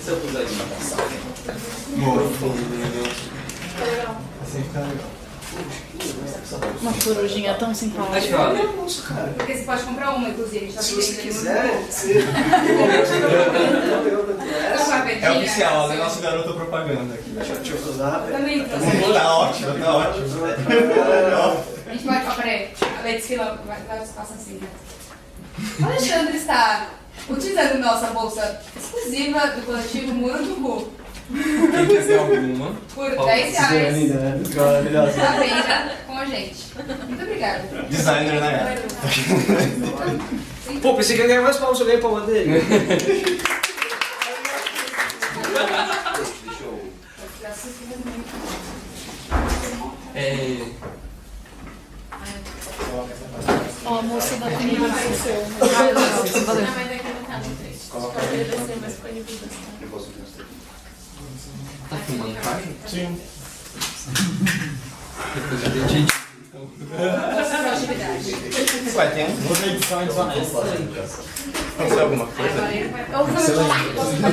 Se eu puser de passar. Assim fica legal. Uma corujinha tão simpática. Acho que olha. Porque você pode comprar uma, inclusive. Tá Se você vendendo quiser, muito você... pouco. É oficial, é nosso garoto propaganda aqui. Deixa eu usar. Também. Tá ótimo, tá ótimo. A gente pode... Ó, peraí. A Letícia vai passar assim. O Alexandre está utilizando nossa bolsa exclusiva do coletivo Muro do Ru. Quem quiser alguma. Por R$10. Linda, né? Maravilhosa. À venda com a gente. Muito obrigada. Designer na época. Pô, pensei que ia ganhar mais palmas, eu ganhei palma dele. Ó, a moça da comida esqueceu. Valeu. Não, mas é que não tá no trecho. Pode descer, mas põe o vídeo. Tá filmando, tá? Sim. Depois eu edito. Ué, tem outra edição Aconteceu alguma coisa?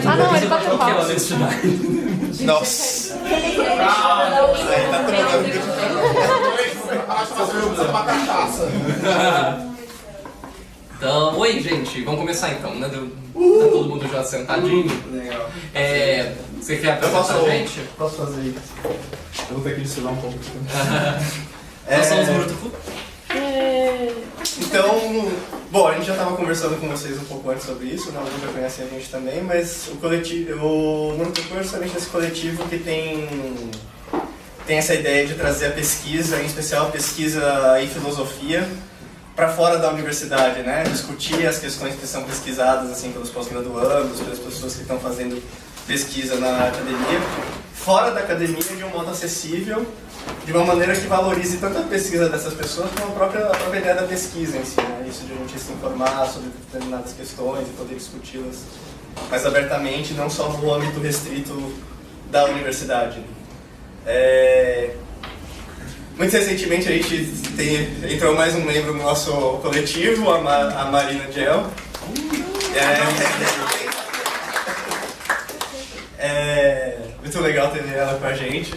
Ah, não, ele bateu Qual que é a palma. honestidade? Nossa. Aí tá trocando. Então, oi gente, vamos começar então, né? Tá todo mundo já sentadinho. Legal. Você quer Eu apresentar a gente? posso fazer isso. Eu vou ter que distribuir um pouco. Nós somos o Bruto. Então, bom, a gente já estava conversando com vocês um pouco antes sobre isso, né? Alguns já conhecem a gente também, mas o coletivo, o Bruto é justamente esse coletivo que tem essa ideia de trazer a pesquisa, em especial a pesquisa em filosofia, para fora da universidade, né? Discutir as questões que são pesquisadas assim pelos pós-graduandos, pelas pessoas que estão fazendo pesquisa na academia, fora da academia de um modo acessível, de uma maneira que valorize tanto a pesquisa dessas pessoas como a própria ideia da pesquisa em si, né? Isso de a gente se informar sobre determinadas questões e poder discuti-las mais abertamente, não só no âmbito restrito da universidade. Muito recentemente a gente entrou mais um membro no nosso coletivo, a Marina Gel. Muito legal ter ela com a gente.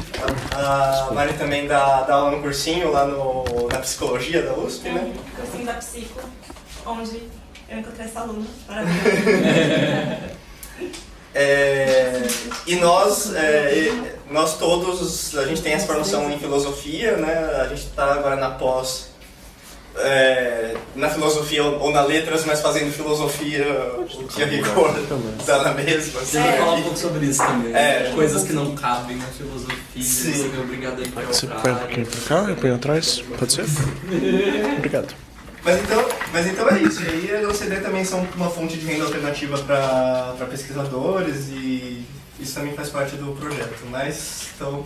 A Mari também dá aula no cursinho lá na psicologia da USP, né? Cursinho da Psico, onde eu encontrei essa aluna. Parabéns. E nós todos, a gente tem essa formação em filosofia, né? A gente está agora na pós, na filosofia ou na letras, mas fazendo filosofia, o que a rigor dá na mesma. Você vai falar um pouco sobre isso também. Coisas que não cabem na filosofia, Sim. você é obrigado a ir para Você outra põe um área. pouquinho pra cá, eu ponho atrás, pode ser? Obrigado. Mas então é isso. E aí a OCD também são uma fonte de renda alternativa para pesquisadores e isso também faz parte do projeto. Mas, então,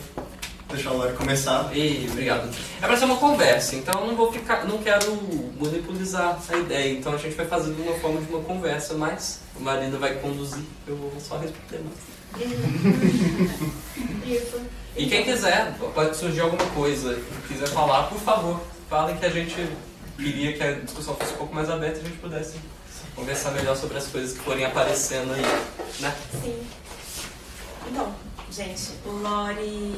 deixa o Lore começar. Obrigado. É para ser uma conversa, então eu não quero monopolizar a ideia. Então a gente vai fazer de uma forma de uma conversa, mas a Marina vai conduzir, eu vou só responder mais. Isso. E quem quiser, pode surgir alguma coisa, quiser falar, por favor, falem que a gente queria que a discussão fosse um pouco mais aberta e a gente pudesse conversar melhor sobre as coisas que forem aparecendo aí, né? Sim. Então, gente, o Lore,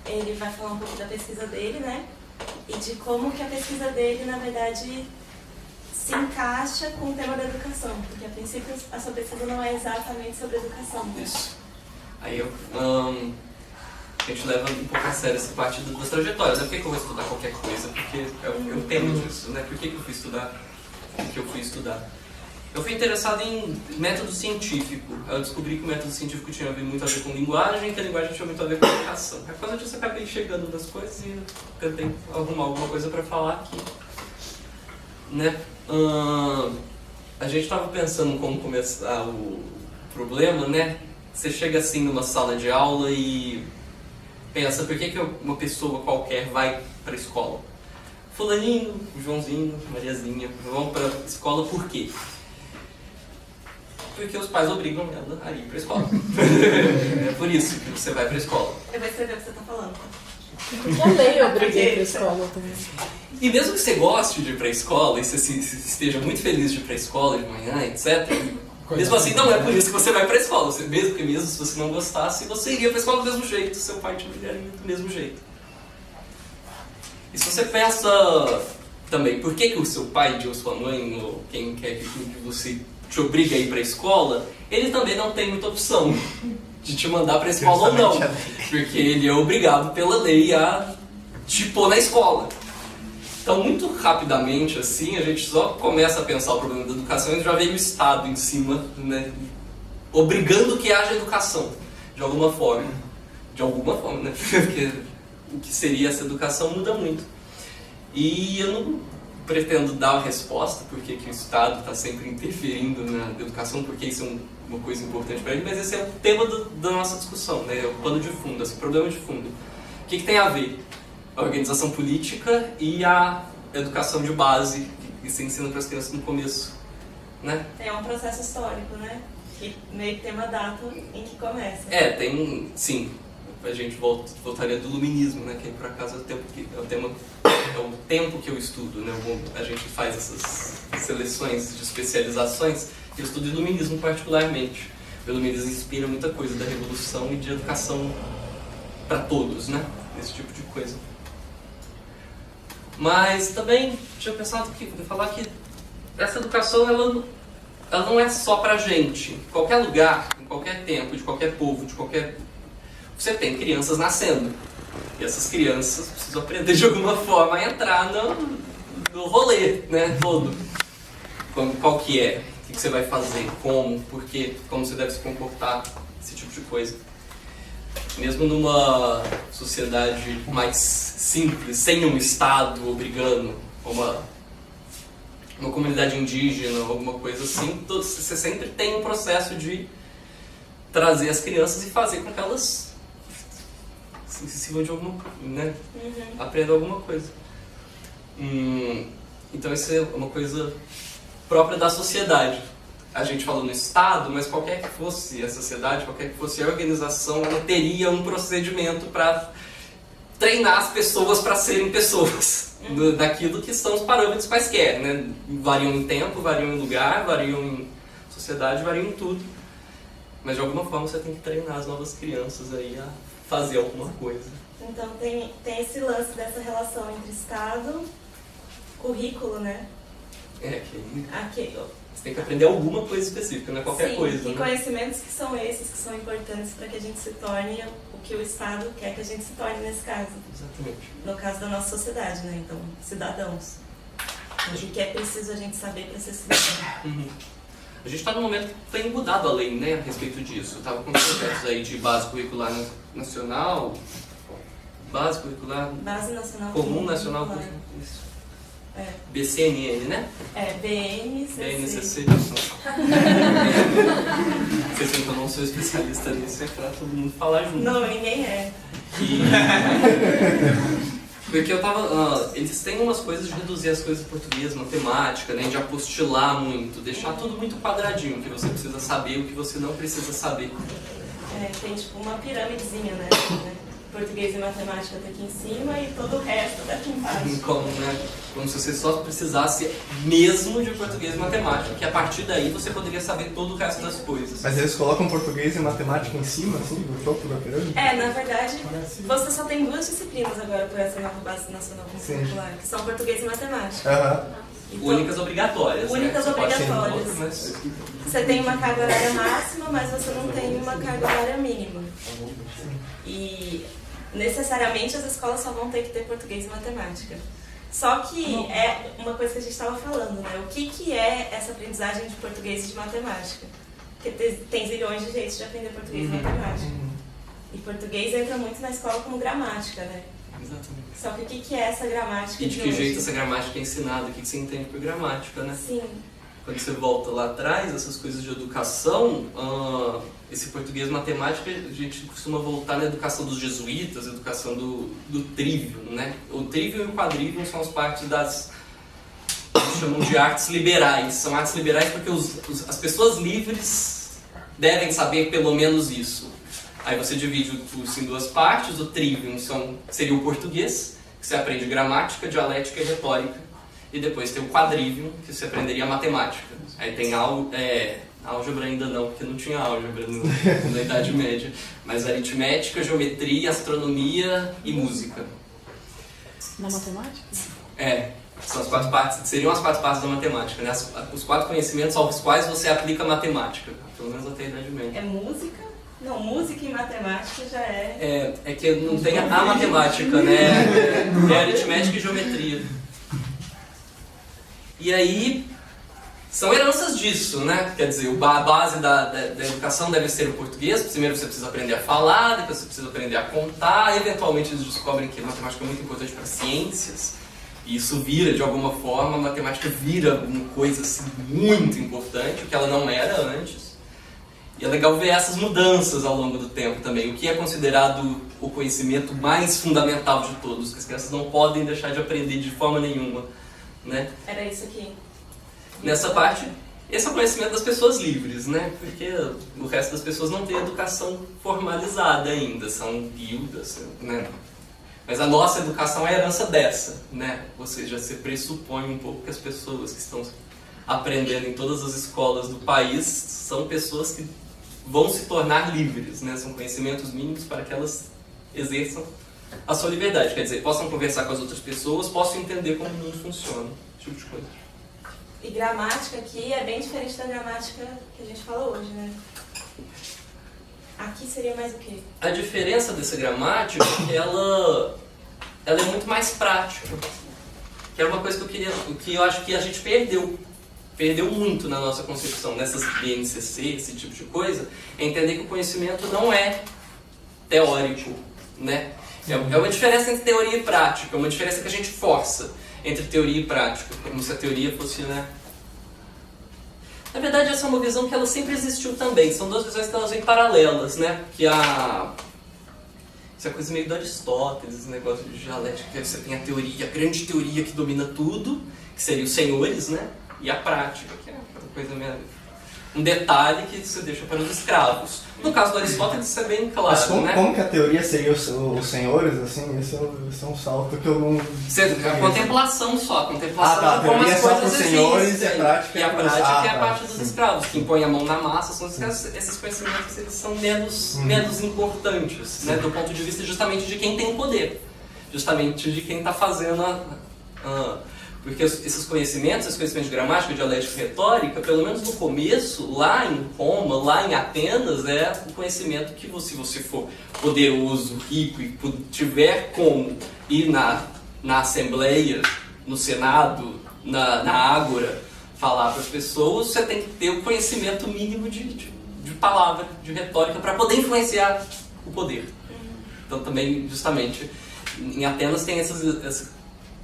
ele vai falar um pouco da pesquisa dele, né? E de como que a pesquisa dele, na verdade, se encaixa com o tema da educação. Porque, a princípio, a sua pesquisa não é exatamente sobre educação. Isso. Aí a gente leva um pouco a sério essa parte das trajetórias, né? Por que eu vou estudar qualquer coisa? Porque eu entendo disso, né? Por que eu fui estudar o que eu fui estudar? Eu fui interessado em método científico. Eu descobri que o método científico tinha muito a ver com linguagem, que a linguagem tinha muito a ver com educação. Por causa disso eu acabei chegando nas coisas e tentei arrumar alguma coisa para falar aqui. Né? A gente estava pensando em como começar o problema, né? Você chega assim numa sala de aula e pensa, por que uma pessoa qualquer vai para a escola? Fulaninho, Joãozinho, Mariazinha vão para a escola por quê? Porque os pais obrigam ela a ir para a escola. É por isso que você vai para a escola. Eu vou escrever o que você está falando. A lei obriga ir pra escola também. E mesmo que você goste de ir para a escola e você esteja muito feliz de ir para a escola de manhã, etc., Mesmo assim, não é por isso que você vai pra escola. Mesmo se você não gostasse, você iria pra escola do mesmo jeito. Seu pai te obrigaria do mesmo jeito. E se você pensa também, por que o seu pai ou sua mãe, ou quem quer que você te obriga a ir pra escola, ele também não tem muita opção de te mandar pra escola ou não. Porque ele é obrigado pela lei a te pôr na escola. Então, muito rapidamente, assim, a gente só começa a pensar o problema da educação e já vem o Estado em cima, né, obrigando que haja educação, de alguma forma. De alguma forma, né? Porque o que seria essa educação muda muito. E eu não pretendo dar a resposta porque que o Estado está sempre interferindo na educação, porque isso é uma coisa importante para ele, mas esse é o tema da nossa discussão, né? É o pano de fundo, esse problema de fundo. O que tem a ver? A organização política e a educação de base que se ensina para as crianças no começo, né? É um processo histórico, né? Que meio que tem uma data em que começa. Tem, sim. A gente voltaria do iluminismo, né? Que por acaso é o tempo que eu estudo, né? A gente faz essas seleções de especializações e eu estudo iluminismo particularmente. O iluminismo inspira muita coisa da revolução e de educação para todos, né? Esse tipo de coisa. Mas também tinha pensado que falar que essa educação ela não é só pra gente. Em qualquer lugar, em qualquer tempo, de qualquer povo, você tem crianças nascendo. E essas crianças precisam aprender de alguma forma a entrar no rolê, né, todo. Qual que é? O que você vai fazer? Como? Por quê? Como você deve se comportar? Esse tipo de coisa. Mesmo numa sociedade mais simples, sem um Estado obrigando, uma comunidade indígena, alguma coisa assim, você sempre tem um processo de trazer as crianças e fazer com que elas se sirvam de alguma coisa, né? Aprendam alguma coisa. Então isso é uma coisa própria da sociedade. A gente falou no Estado, mas qualquer que fosse a sociedade, qualquer que fosse a organização, ela teria um procedimento para treinar as pessoas para serem pessoas, daquilo que são os parâmetros quaisquer, né? Variam em tempo, variam em lugar, variam em sociedade, variam em tudo. Mas de alguma forma você tem que treinar as novas crianças aí a fazer alguma coisa. Então tem esse lance dessa relação entre Estado e currículo, né? Você tem que aprender alguma coisa específica, não é qualquer coisa. E conhecimentos que são esses que são importantes para que a gente se torne o que o Estado quer que a gente se torne nesse caso. Exatamente. No caso da nossa sociedade, né? Então, cidadãos. O que é preciso a gente saber para ser cidadão. A gente está num momento que tem mudado a lei, né, a respeito disso. Eu estava com projetos aí de base curricular nacional, base curricular... Base nacional comum nacional curricular. Isso. BCNN, né? BNCC. Vocês veem que eu não sou especialista nisso, é pra todo mundo falar junto. Não, ninguém é. Porque eles têm umas coisas de reduzir as coisas em português, matemática, né? De apostilar muito, deixar tudo muito quadradinho, o que você precisa saber, o que você não precisa saber. Tem tipo uma pirâmidezinha, né? Português e matemática tá aqui em cima e todo o resto tá aqui embaixo. Como se você só precisasse mesmo de português e matemática, que a partir daí você poderia saber todo o resto das coisas. Mas eles colocam português e matemática em cima, assim, no topo da pirâmide? Na verdade, você só tem 2 disciplinas agora por essa nova base nacional curricular, que são português e matemática. Então, únicas obrigatórias. Únicas obrigatórias. Mas... Você tem uma carga horária máxima, mas você não tem uma carga horária mínima. E necessariamente as escolas só vão ter que ter português e matemática. Só que é uma coisa que a gente estava falando, né? O que é essa aprendizagem de português e de matemática? Porque tem zilhões de jeitos de aprender português e matemática. E português entra muito na escola como gramática, né? Exatamente. Só que o que é essa gramática? E de que jeito essa gramática é ensinada? O que você entende por gramática, né? Sim. Quando você volta lá atrás, essas coisas de educação, esse português matemática, a gente costuma voltar na educação dos jesuítas, a educação do trivium, né? O trivium e o quadrivium são as partes das... eles chamam de artes liberais. São artes liberais porque as pessoas livres devem saber pelo menos isso. Aí você divide o curso em 2 partes. O trivium seria o português, que você aprende gramática, dialética e retórica. E depois tem o quadrivium, que você aprenderia matemática. Aí tem Álgebra ainda não, porque não tinha álgebra na Idade Média. Mas aritmética, geometria, astronomia e música. Na matemática? São as 4 partes, seriam as 4 partes da matemática, né? Os 4 conhecimentos aos quais você aplica matemática, pelo menos até a Idade Média. É música? Não, música e matemática já é... É que não tem a matemática, né? É aritmética e geometria. E aí, são heranças disso, né? Quer dizer, a base da educação deve ser o português. Primeiro você precisa aprender a falar, depois você precisa aprender a contar. Eventualmente eles descobrem que a matemática é muito importante para ciências. E isso vira, de alguma forma, a matemática vira uma coisa assim, muito importante, o que ela não era antes. E é legal ver essas mudanças ao longo do tempo também. O que é considerado o conhecimento mais fundamental de todos, que as crianças não podem deixar de aprender de forma nenhuma, né? Era isso aqui. Nessa parte, esse é o conhecimento das pessoas livres, né? Porque o resto das pessoas não tem educação formalizada ainda, são guildas, né? Mas a nossa educação é a herança dessa, né? Ou seja, você pressupõe um pouco que as pessoas que estão aprendendo em todas as escolas do país são pessoas que vão se tornar livres, né? São conhecimentos mínimos para que elas exerçam a sua liberdade. Quer dizer, possam conversar com as outras pessoas, possam entender como o mundo funciona, esse tipo de coisa. E gramática aqui é bem diferente da gramática que a gente falou hoje, né? Aqui seria mais o quê? A diferença dessa gramática é que ela é muito mais prática. Que é uma coisa que eu acho que a gente perdeu muito na nossa concepção, nessas BNCC, esse tipo de coisa, é entender que o conhecimento não é teórico, né? É uma diferença entre teoria e prática, é uma diferença que a gente força entre teoria e prática, como se a teoria fosse, né? Na verdade, essa é uma visão que ela sempre existiu também, são duas visões que elas vêm paralelas, né? Que isso é coisa meio do Aristóteles, esse negócio de dialética, que você tem a teoria, a grande teoria que domina tudo, que seria os senhores, né? E a prática, que é uma coisa meio... um detalhe que você deixa para os escravos. No caso do Aristóteles, isso é bem claro, mas como, né? como que a teoria seria os senhores, assim? Esse é um salto que eu não... A contemplação só, a contemplação tá, de como teoria as é só coisas pros senhores existem. e a prática é é a pros- prática é a tá, parte dos sim. escravos, que impõem a mão na massa, são os escravos. Esses conhecimentos eles são menos importantes, né? Do ponto de vista justamente de quem tem o poder, justamente de quem está fazendo porque esses conhecimentos de gramática, dialética e retórica, pelo menos no começo, lá em Roma, lá em Atenas, é o conhecimento que se você for poderoso, rico e tiver como ir na Assembleia, no Senado, na Ágora, falar para as pessoas, você tem que ter o conhecimento mínimo de palavra, de retórica, para poder influenciar o poder. Então também, justamente, em Atenas tem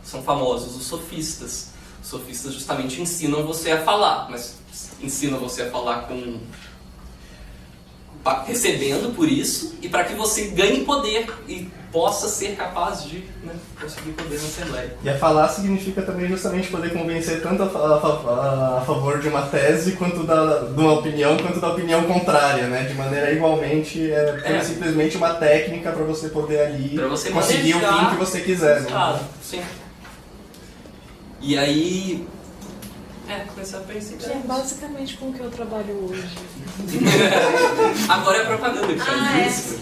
são famosos os sofistas. Os sofistas justamente ensinam você a falar, mas ensinam você a falar recebendo por isso, e para que você ganhe poder e possa ser capaz de conseguir poder na Assembleia. E a falar significa também justamente poder convencer tanto a favor de uma tese quanto de uma opinião, quanto da opinião contrária, né? De maneira igualmente, simplesmente uma técnica para você poder ali você conseguir o fim que você quiser. Claro, né? sim. E aí... começar a pensar. É basicamente com o que eu trabalho hoje. Agora é propaganda que faz isso.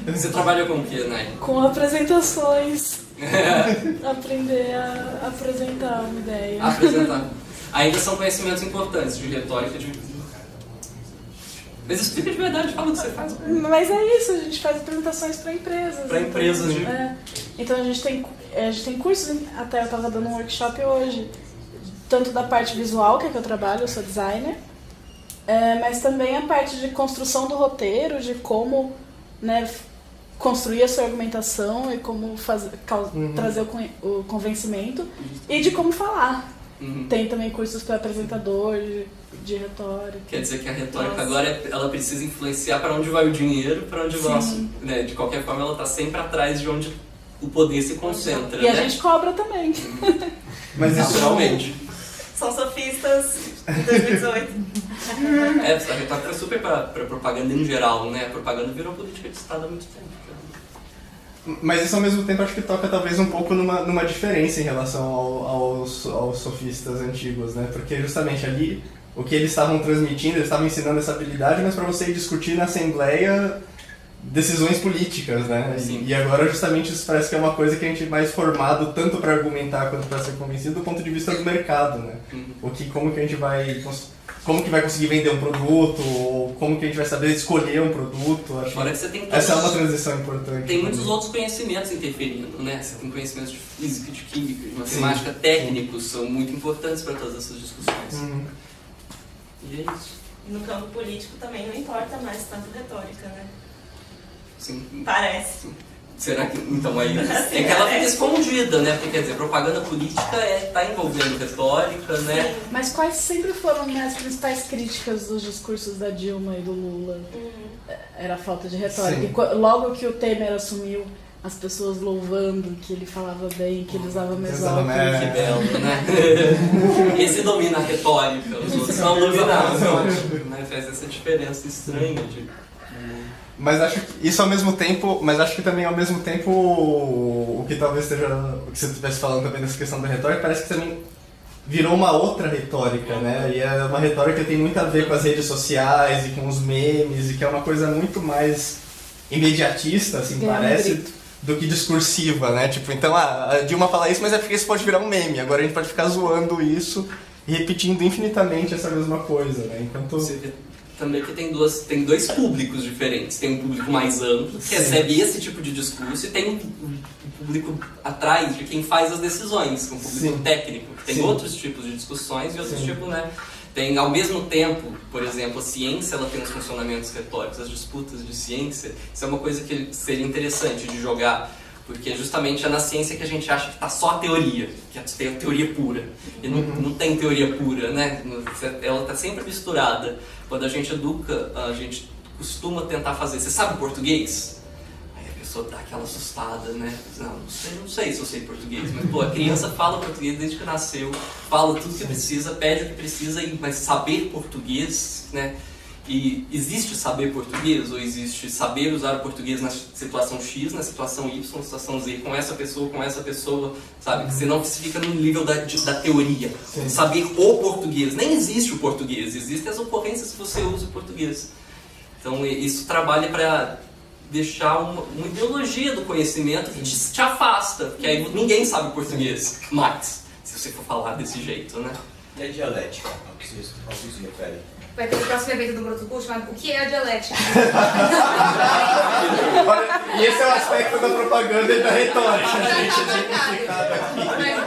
Você trabalha com o que, Nai? Com apresentações. Aprender a apresentar uma ideia. Apresentar. Ainda são conhecimentos importantes de retórica, Mas explica de verdade, fala o que você faz. Mas é isso, a gente faz apresentações para empresas. Para empresas, Então a gente tem cursos, até eu estava dando um workshop hoje, tanto da parte visual, que é que eu trabalho, eu sou designer, mas também a parte de construção do roteiro, de como, né, construir a sua argumentação e como trazer o convencimento, e de como falar. Tem também cursos para apresentador, de retórica. Quer dizer que a retórica agora ela precisa influenciar para onde vai o dinheiro, para onde vai, né? De qualquer forma ela está sempre atrás de onde o poder se concentra. E a gente cobra também. Mas isso naturalmente. São sofistas de 2018. A retórica foi super para propaganda em geral, né? A propaganda virou política de Estado há muito tempo. Mas isso ao mesmo tempo acho que toca talvez um pouco numa diferença em relação aos sofistas antigos, né? Porque justamente ali o que eles estavam transmitindo, eles estavam ensinando essa habilidade, mas para você discutir na assembleia decisões políticas, né? E agora justamente isso parece que é uma coisa que a gente é mais formado tanto para argumentar quanto para ser convencido do ponto de vista do mercado, né? Como que a gente vai... Como que vai conseguir vender um produto, ou como que a gente vai saber escolher um produto. Acho Fora que você tem todos, essa é uma transição importante. Tem muitos outros conhecimentos interferindo, né? Você tem conhecimentos de física, de química, de matemática, técnicos, são muito importantes para todas essas discussões. E é isso. E no campo político também não importa mais tanto retórica, né? Sim. Parece. Será que... Então aí é que ela fica escondida, né? Porque quer dizer, propaganda política tá envolvendo retórica, né? Mas quais sempre foram as principais críticas dos discursos da Dilma e do Lula? Era a falta de retórica. E logo que o Temer assumiu, as pessoas louvando que ele falava bem, que ele usava mesóclise. Que belo, né? Esse domina a retórica, os outros não dominavam. Né? Faz essa diferença estranha de... Mas acho que isso ao mesmo tempo, mas acho que também ao mesmo tempo o que talvez esteja, o que você estivesse falando também nessa questão da retórica, parece que também virou uma outra retórica, né? E é uma retórica que tem muito a ver com as redes sociais e com os memes, e que é uma coisa muito mais imediatista, assim, parece, do que discursiva, né? Tipo, então a Dilma fala isso, mas é porque isso pode virar um meme, agora a gente pode ficar zoando isso e repetindo infinitamente essa mesma coisa, né? Enquanto... Também que tem dois públicos diferentes. Tem um público mais amplo, que recebe esse tipo de discurso, e tem um público atrás de quem faz as decisões, um público técnico, que tem outros tipos de discussões e outros tipos, né? Tem, ao mesmo tempo, por exemplo, a ciência, ela tem os funcionamentos retóricos, as disputas de ciência. Isso é uma coisa que seria interessante de jogar, porque justamente é na ciência que a gente acha que está só a teoria, que tem a teoria pura. E não tem teoria pura, né? Ela está sempre misturada. Quando a gente educa, a gente costuma tentar fazer... Você sabe português? Aí a pessoa dá aquela assustada, né? Não sei se eu sei português, mas pô, a criança fala português desde que nasceu, fala tudo que precisa, pede o que precisa, mas saber português, né? E existe saber português, ou existe saber usar o português na situação X, na situação Y, na situação Z, com essa pessoa, sabe? Que você não fica no nível da teoria. Saber o português. Nem existe o português, existem as ocorrências que você usa o português. Então isso trabalha para deixar uma ideologia do conhecimento que te afasta, porque aí ninguém sabe português mais, se você for falar desse jeito, né? E a dialética? Ao que se refere? Vai ter o próximo evento do Broto Curso chamado O que é a dialética? E esse é o aspecto da propaganda e da retórica, gente.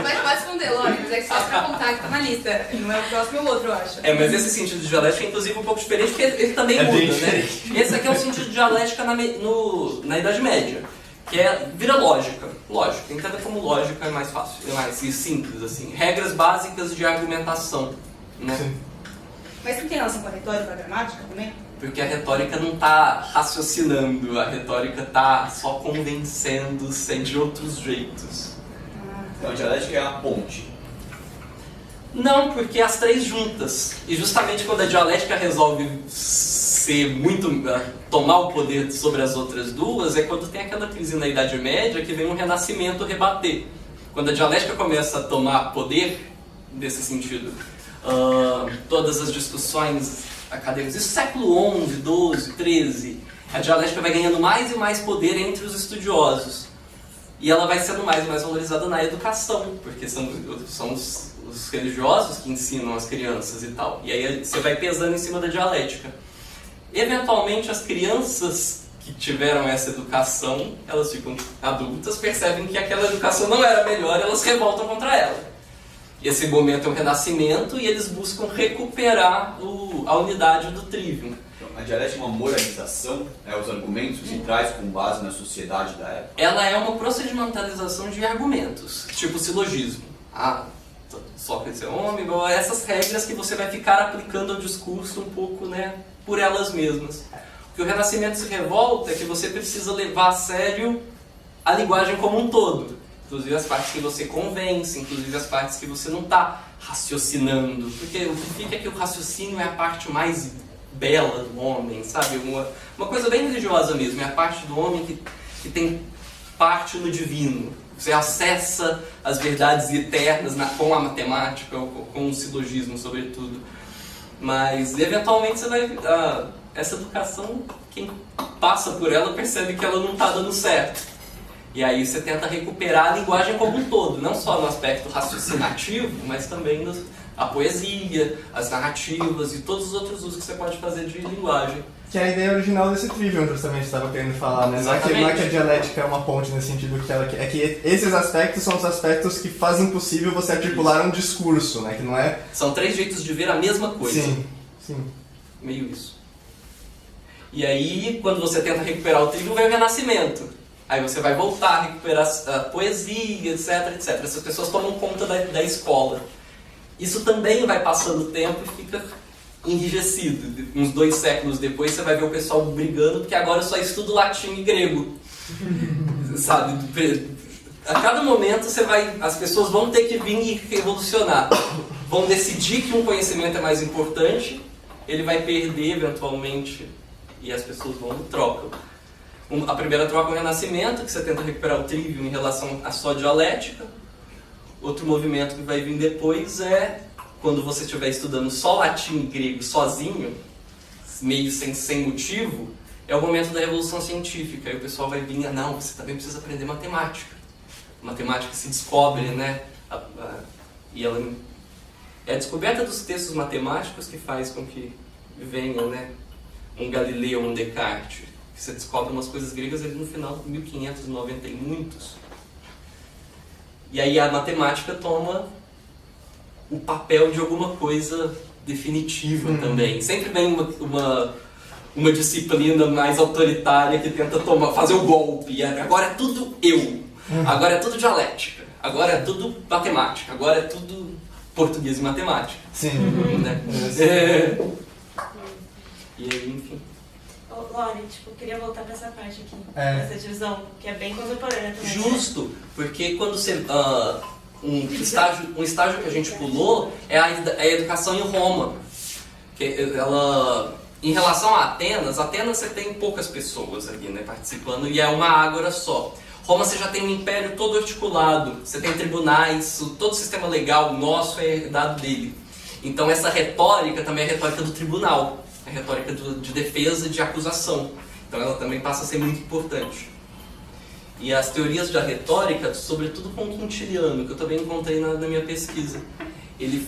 Mas pode esconder, lógico, mas é só pra contar que tá na lista. Não é o próximo, é o outro, eu acho. Mas esse sentido de dialética é inclusive um pouco diferente, porque ele também muda, né? Esse aqui é o sentido de dialética na Idade Média, que vira lógica. Lógica, entenda como lógica é mais fácil, é mais simples, assim. Regras básicas de argumentação, né? Sim. Mas não tem relação com a retórica, com a gramática também? Porque a retórica não está raciocinando, a retórica está só convencendo-se de outros jeitos. Então a dialética é a ponte. Não, porque as três juntas. E justamente quando a dialética resolve tomar o poder sobre as outras duas, é quando tem aquela crise na Idade Média que vem um renascimento rebater. Quando a dialética começa a tomar poder, nesse sentido, todas as discussões acadêmicas, isso século XI, XII, XIII, a dialética vai ganhando mais e mais poder entre os estudiosos. E ela vai sendo mais e mais valorizada na educação, porque são os religiosos que ensinam as crianças e tal. E aí você vai pesando em cima da dialética. Eventualmente, as crianças que tiveram essa educação, elas ficam adultas, percebem que aquela educação não era melhor, elas revoltam contra ela. Esse momento é um renascimento e eles buscam recuperar a unidade do trivium. Então, a dialética é uma moralização, os argumentos que se traz com base na sociedade da época? Ela é uma procedimentalização de argumentos, tipo silogismo. Sócrates é homem, essas regras que você vai ficar aplicando ao discurso um pouco, né, por elas mesmas. O que o Renascimento se revolta é que você precisa levar a sério a linguagem como um todo. Inclusive as partes que você convence, inclusive as partes que você não está raciocinando. Porque o que fica é que o raciocínio é a parte mais bela do homem, sabe? Uma coisa bem religiosa mesmo, é a parte do homem que tem parte no divino. Você acessa as verdades eternas com a matemática, com o silogismo, sobretudo. Mas, eventualmente, você vai... essa educação, quem passa por ela percebe que ela não está dando certo. E aí você tenta recuperar a linguagem como um todo, não só no aspecto raciocinativo, mas também a poesia, as narrativas e todos os outros usos que você pode fazer de linguagem. Que é a ideia original desse Trivium, justamente, estava querendo falar, né? Não é que a dialética é uma ponte nesse sentido que ela é que esses aspectos são os aspectos que fazem possível você articular um discurso, né? Que não é... São 3 jeitos de ver a mesma coisa. Sim. Meio isso. E aí, quando você tenta recuperar o Trivium, vem o Renascimento. Aí você vai voltar a recuperar a poesia, etc, etc. Essas pessoas tomam conta da escola. Isso também vai passando o tempo e fica enrijecido. Uns 2 séculos depois você vai ver o pessoal brigando porque agora eu só estudo latim e grego. Sabe? A cada momento as pessoas vão ter que vir e revolucionar. Vão decidir que um conhecimento é mais importante, ele vai perder eventualmente e as pessoas vão e trocam. A primeira troca é o Renascimento, que você tenta recuperar o Trivium em relação à sua dialética. Outro movimento que vai vir depois é quando você estiver estudando só latim e grego sozinho, meio sem motivo, é o momento da Revolução Científica. Aí o pessoal vai vir, não, você também precisa aprender matemática. Matemática se descobre, né? E ela é a descoberta dos textos matemáticos que faz com que venha, né, um Galileu, um Descartes. Você descobre umas coisas gregas ali no final de 1590 e muitos. E aí a matemática toma o papel de alguma coisa definitiva também. Sempre vem uma disciplina mais autoritária que tenta fazer o golpe. Agora é tudo eu. Agora é tudo dialética. Agora é tudo matemática. Agora é tudo português e matemática. Sim. Né? E aí, enfim. Lori, queria voltar pra essa parte aqui, essa divisão, que é bem contemporânea também. Justo, porque quando você... um estágio que a gente pulou é a educação em Roma. Em relação a Atenas você tem poucas pessoas ali, né, participando e é uma ágora só. Roma você já tem um império todo articulado, você tem tribunais, todo o sistema legal nosso é herdado dele. Então essa retórica também é a retórica do tribunal. A retórica de defesa e de acusação. Então ela também passa a ser muito importante. E as teorias da retórica, sobretudo com Quintiliano, que eu também encontrei na minha pesquisa, ele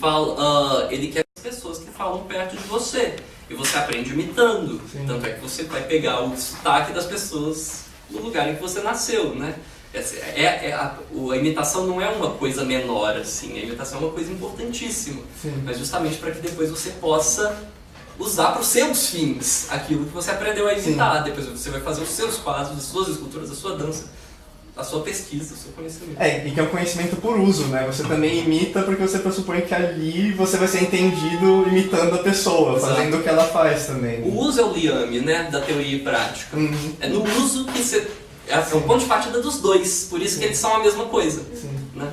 quer as pessoas que falam perto de você. E você aprende imitando. Sim. Tanto é que você vai pegar o sotaque das pessoas no lugar em que você nasceu, né? A imitação não é uma coisa menor, assim. A imitação é uma coisa importantíssima. Sim. Mas justamente para que depois você possa usar para os seus fins aquilo que você aprendeu a imitar. Sim. Depois você vai fazer os seus quadros, as suas esculturas, a sua dança, a sua pesquisa, o seu conhecimento. E que é um conhecimento por uso, né? Você também imita porque você pressupõe que ali você vai ser entendido imitando a pessoa, fazendo o que ela faz também. O uso é o liame, né, da teoria e prática. É no uso que você... É o ponto de partida dos dois, por isso que eles são a mesma coisa. Né?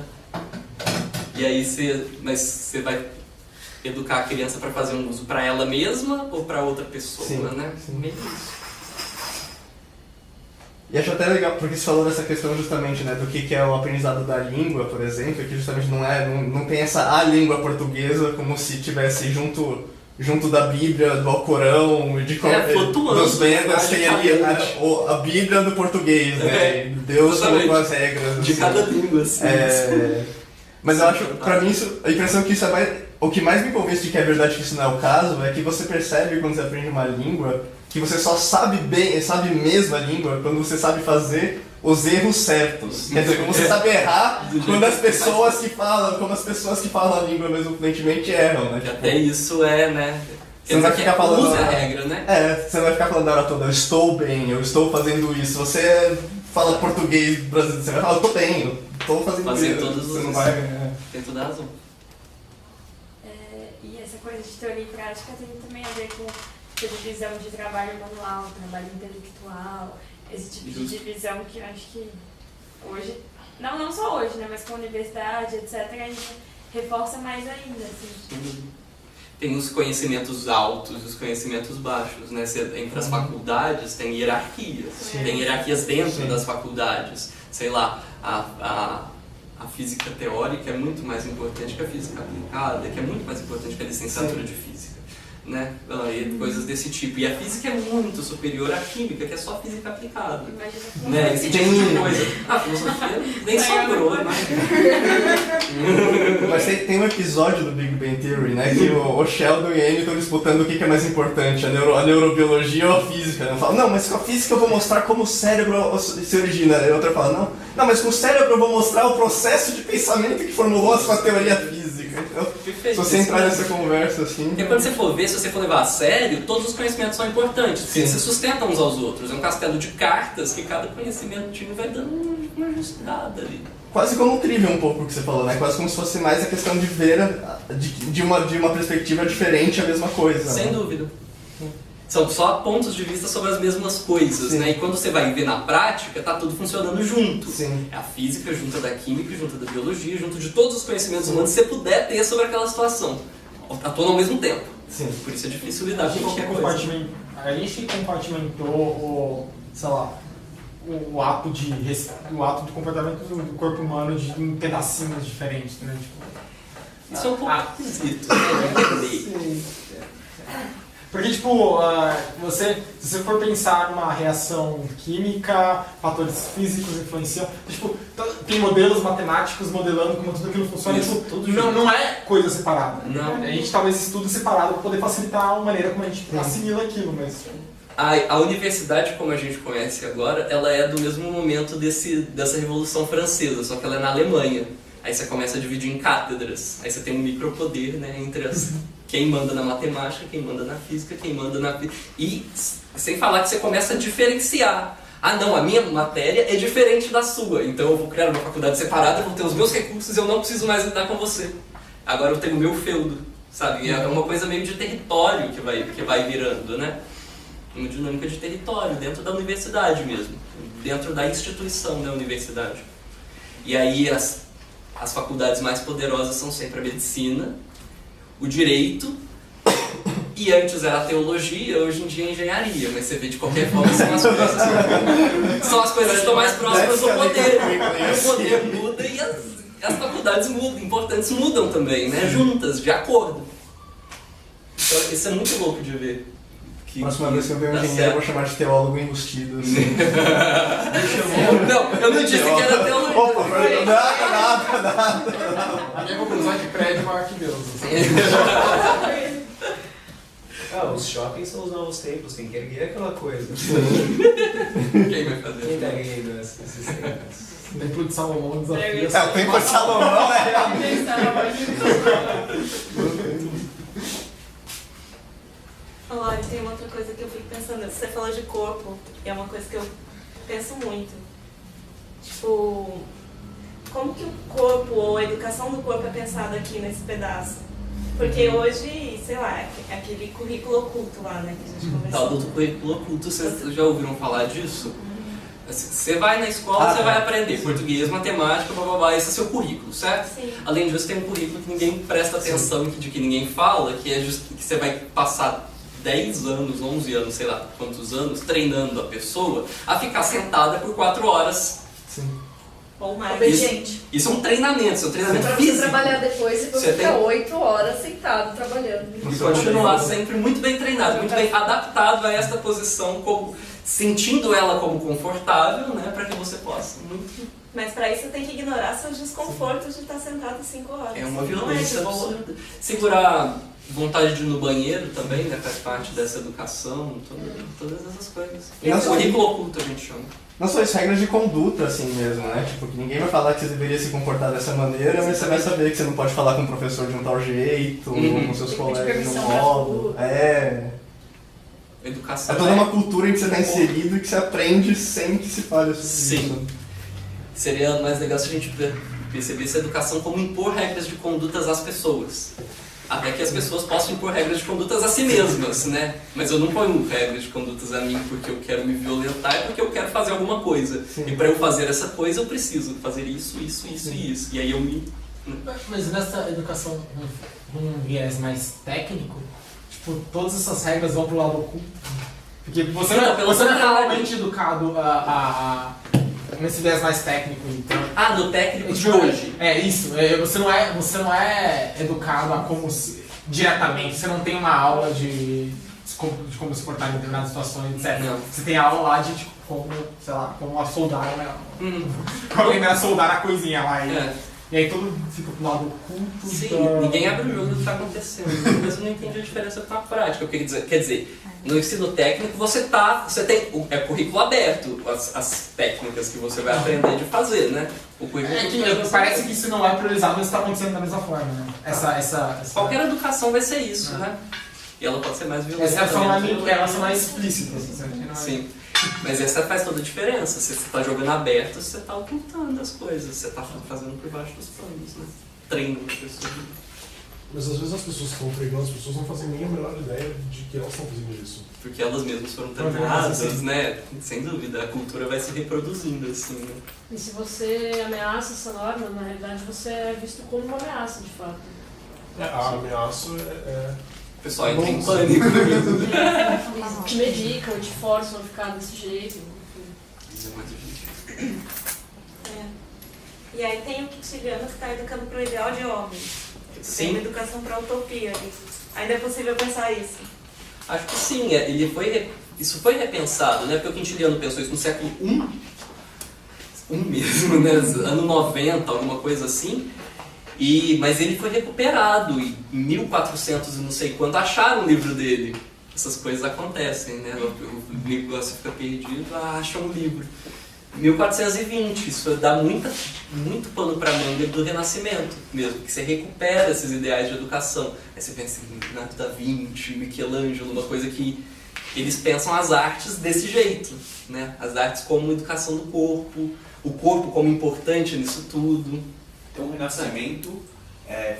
E aí você vai educar a criança para fazer um uso para ela mesma ou para outra pessoa, né? Meio isso. E acho até legal, porque você falou dessa questão justamente, né, do que é o aprendizado da língua, por exemplo, que justamente não tem a língua portuguesa como se tivesse junto da Bíblia, do Alcorão, dos Vedas, tem ali a Bíblia do português, né? Deus colocou as regras. De cada língua, assim. Mas eu acho, pra mim, a impressão que isso o que mais me convence de que é verdade que isso não é o caso é que você percebe quando você aprende uma língua que você só sabe mesmo a língua quando você sabe fazer os erros certos. Quer dizer, quando você sabe errar quando as pessoas que falam a língua mesmo fluentemente erram, né? Até isso né? Você não vai ficar falando... Usa a regra, né? Você não vai ficar falando a hora toda, eu estou bem, eu estou fazendo isso. Você fala português brasileiro, você vai falar, eu estou bem, eu estou fazendo isso. Todos você não vai... Tem toda a razão. E essa coisa de teoria e prática tem também a ver com essa divisão de trabalho manual, trabalho intelectual, esse tipo de divisão que eu acho que hoje, não só hoje, né, mas com a universidade, etc., a gente reforça mais ainda. Assim. Tem os conhecimentos altos e os conhecimentos baixos, né? Entre as faculdades tem hierarquias, tem hierarquias dentro das faculdades. Sei lá, a física teórica é muito mais importante que a física aplicada, que é muito mais importante que a licenciatura de física. né? E coisas desse tipo. E a física é muito superior à química, que é só física aplicada. Né? Esse tipo de coisa. A filosofia nem sobrou, né? Mas tem um episódio do Big Bang Theory, né? Que o Sheldon e a Amy estão disputando o que é mais importante, a neurobiologia ou a física. Né? Fala, não, mas com a física eu vou mostrar como o cérebro se origina. E a outra fala, não, mas com o cérebro eu vou mostrar o processo de pensamento que formulou a sua teoria física. Então, se você entrar nessa conversa assim... Porque quando você for ver, se você for levar a sério, todos os conhecimentos são importantes. Sim. Eles se sustentam uns aos outros. É um castelo de cartas que cada conhecimentinho vai dando uma ajustada ali. Quase como um trivium um pouco o que você falou, né? Quase como se fosse mais a questão de ver de uma perspectiva diferente a mesma coisa. Sem dúvida. São só pontos de vista sobre as mesmas coisas, né? E quando você vai ver na prática, tá tudo funcionando junto. Sim. É a física junto da química, junto da biologia, junto de todos os conhecimentos humanos que você puder ter sobre aquela situação. Atuando ao mesmo tempo. Sim. Por isso é difícil lidar com qualquer coisa. A gente compartimentou, sei lá, o ato de comportamento do corpo humano em pedacinhos diferentes, né? Tipo, isso é um pouco esquisito, né? Porque, tipo, se você for pensar numa reação química, fatores físicos influenciam, tipo, tem modelos matemáticos modelando como tudo aquilo funciona, isso, tipo, não é coisa separada. Não. A gente talvez estude separado para poder facilitar a maneira como a gente assimila aquilo, mas... A universidade, como a gente conhece agora, ela é do mesmo momento dessa Revolução Francesa, só que ela é na Alemanha. Aí você começa a dividir em cátedras, aí você tem um micropoder, né, entre quem manda na matemática, quem manda na física, quem manda na... E sem falar que você começa a diferenciar. Ah não, a minha matéria é diferente da sua, então eu vou criar uma faculdade separada, eu vou ter os meus recursos e eu não preciso mais lidar com você. Agora eu tenho o meu feudo, sabe? É uma coisa meio de território que vai virando, né? Uma dinâmica de território dentro da universidade mesmo, dentro da instituição da universidade. E aí as faculdades mais poderosas são sempre a medicina, o direito, e antes era a teologia, hoje em dia é a engenharia, mas você vê de qualquer forma são as coisas que estão mais próximas do poder. O poder muda e as faculdades mudam, importantes mudam também, né? Juntas, de acordo. Então isso é muito louco de ver. Próxima vez que eu ver um engenheiro, eu vou chamar de teólogo embustido. Assim. Não, eu não disse que era teologia. Opa, nada. A minha conclusão é que prédio é maior que Deus. Os shoppings são os novos templos, tem que erguer aquela coisa. Quem vai fazer? Quem tá erguendo esses templos? O Templo de Salomão desafia. O Templo de Salomão Olha, tem uma outra coisa que eu fico pensando. Você falou de corpo, e é uma coisa que eu penso muito. Tipo, como que o corpo ou a educação do corpo é pensada aqui nesse pedaço? Porque hoje, sei lá, é aquele currículo oculto lá, né, que a gente conversou. Tal do currículo oculto, vocês já ouviram falar disso? Você vai na escola, você vai aprender português, matemática, blá, esse é seu currículo, certo? Sim. Além disso, tem um currículo que ninguém presta atenção, de que ninguém fala, que é just, que você vai passar 10 anos, 11 anos, sei lá quantos anos, treinando a pessoa a ficar sentada por 4 horas. Sim. Ou mais. Obediente. Isso é um treinamento Pra físico. você trabalhar depois e você ficar 8 horas sentado trabalhando. E continuar sempre muito bem treinado, muito bem adaptado a esta posição, sentindo ela como confortável, né, para que você possa. Mas para isso você tem que ignorar seus desconfortos de estar sentado 5 horas. É uma violência absurda. Segurar vontade de ir no banheiro também, né, faz parte dessa educação, todas essas coisas. Esse currículo oculto a gente chama. Não só isso, regras de conduta assim mesmo, né? Tipo, que ninguém vai falar que você deveria se comportar dessa maneira, mas você vai saber que você não pode falar com o professor de um tal jeito, ou com seus colegas de um modo. Educação. É toda uma cultura em que você está inserido e que você aprende sem que se fale sobre isso. Sim. Seria mais legal se a gente percebesse a educação como impor regras de condutas às pessoas. Até que as pessoas possam impor regras de condutas a si mesmas, né? Mas eu não ponho regras de condutas a mim porque eu quero me violentar, é porque eu quero fazer alguma coisa. Sim. E para eu fazer essa coisa eu preciso fazer isso. E aí eu me... Mas nessa educação num viés mais técnico, tipo, todas essas regras vão pro lado oculto. Porque você não é realmente educado nesse viés mais técnico, então... no técnico de tipo, hoje. É isso, você não é educado a como diretamente, você não tem uma aula de como se portar em determinadas situações, etc. Não. Você tem aula lá de tipo, como, sei lá, como soldar, né? Como aprender a soldar a coisinha lá. E aí todo mundo fica pro lado oculto. Sim, ninguém abre o jogo do que está acontecendo. Mas eu não entendi a diferença com a prática. Quer dizer, no ensino técnico você tem currículo aberto, as técnicas que você vai aprender de fazer, né? O currículo parece que isso não é priorizado, mas está acontecendo da mesma forma, né? Qualquer educação vai ser isso, né? E ela pode ser mais violenta. Elas são mais explícitas. Sim. Mas essa faz toda a diferença. Se você está jogando aberto, você está ocultando as coisas. Você está fazendo por baixo dos panos, né? Treinando as pessoas. Mas às vezes as pessoas que estão treinando, as pessoas não fazem nem a menor ideia de que elas estão fazendo isso. Porque elas mesmas foram treinadas, né? Sem dúvida, a cultura vai se reproduzindo, assim, né? E se você ameaça essa norma, na realidade você é visto como uma ameaça, de fato. A ameaça é... O pessoal entra em pânico. Te medicam, te forçam a ficar desse jeito. Isso é muito difícil. E aí tem o Quintiliano que está educando para o ideal de homem. Sim. Tem uma educação para a utopia. Ainda é possível pensar isso? Acho que sim. Isso foi repensado, né? Porque o Quintiliano pensou isso no século I mesmo, né? Ano 90, alguma coisa assim. Mas ele foi recuperado e em 1400 e não sei quanto acharam o livro dele. Essas coisas acontecem, né? O negócio fica perdido, acham um livro. 1420, isso dá muito pano para manga do Renascimento mesmo, que você recupera esses ideais de educação. Aí você pensa em Leonardo da Vinci, Michelangelo, uma coisa que eles pensam as artes desse jeito, né? As artes como educação do corpo, o corpo como importante nisso tudo. Então o Renascimento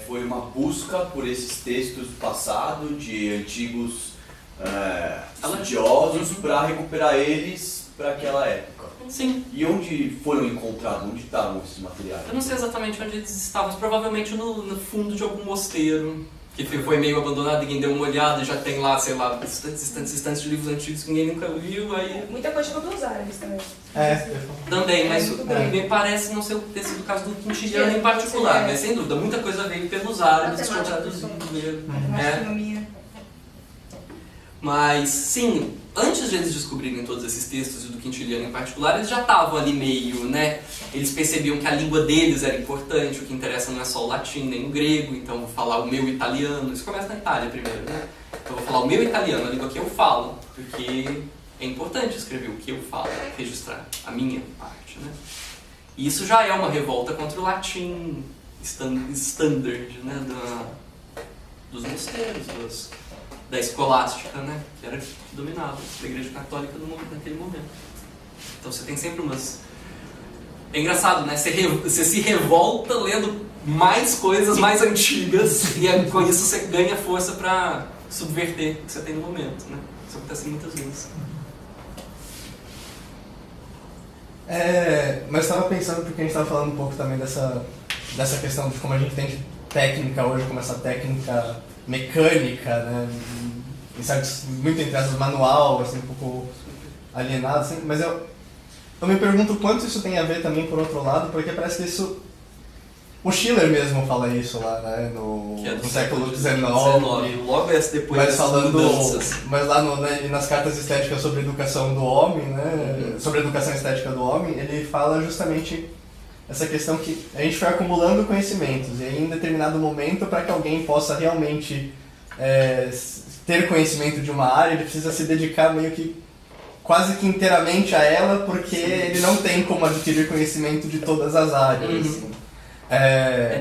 foi uma busca por esses textos do passado, de antigos estudiosos, para recuperar eles para aquela época. Sim. E onde foram encontrados? Onde estavam esses materiais? Eu não sei exatamente onde eles estavam, provavelmente no fundo de algum mosteiro, que foi meio abandonado, ninguém deu uma olhada, já tem lá, sei lá, estantes de livros antigos que ninguém nunca viu, aí... Muita coisa chegou dos árabes também. Também, mas me parece não ter sido o caso do Quintiliano em particular, mas sem dúvida, muita coisa veio pelos árabes, tinham traduzido. Mas, sim, antes de eles descobrirem todos esses textos, e do Quintiliano em particular, eles já estavam ali meio, né? Eles percebiam que a língua deles era importante, o que interessa não é só o latim nem o grego, então vou falar o meu italiano. Isso começa na Itália primeiro, né? Então vou falar o meu italiano, a língua que eu falo, porque é importante escrever o que eu falo, registrar a minha parte, né? E isso já é uma revolta contra o latim standard, né? Dos mosteiros, da escolástica, né? Que era que dominava a Igreja Católica naquele momento. Então você tem sempre umas... É engraçado, né? Você se revolta lendo mais coisas mais antigas e com isso você ganha força para subverter o que você tem no momento, né? Isso acontece muitas vezes. Mas eu estava pensando, porque a gente estava falando um pouco também dessa questão de como a gente tem técnica hoje, como essa técnica mecânica, né? Em certos, muito entre aspas, manual, assim, um pouco alienado, assim, mas eu me pergunto quanto isso tem a ver também, por outro lado, porque parece que isso... O Schiller mesmo fala isso lá, né, no século XIX. Logo depois mas falando, mas lá nas cartas estéticas sobre a educação do homem, né, sobre a educação estética do homem, ele fala justamente essa questão que a gente foi acumulando conhecimentos, e aí, em determinado momento, para que alguém possa realmente ter conhecimento de uma área, ele precisa se dedicar meio que quase que inteiramente a ela, porque ele não tem como adquirir conhecimento de todas as áreas. Assim.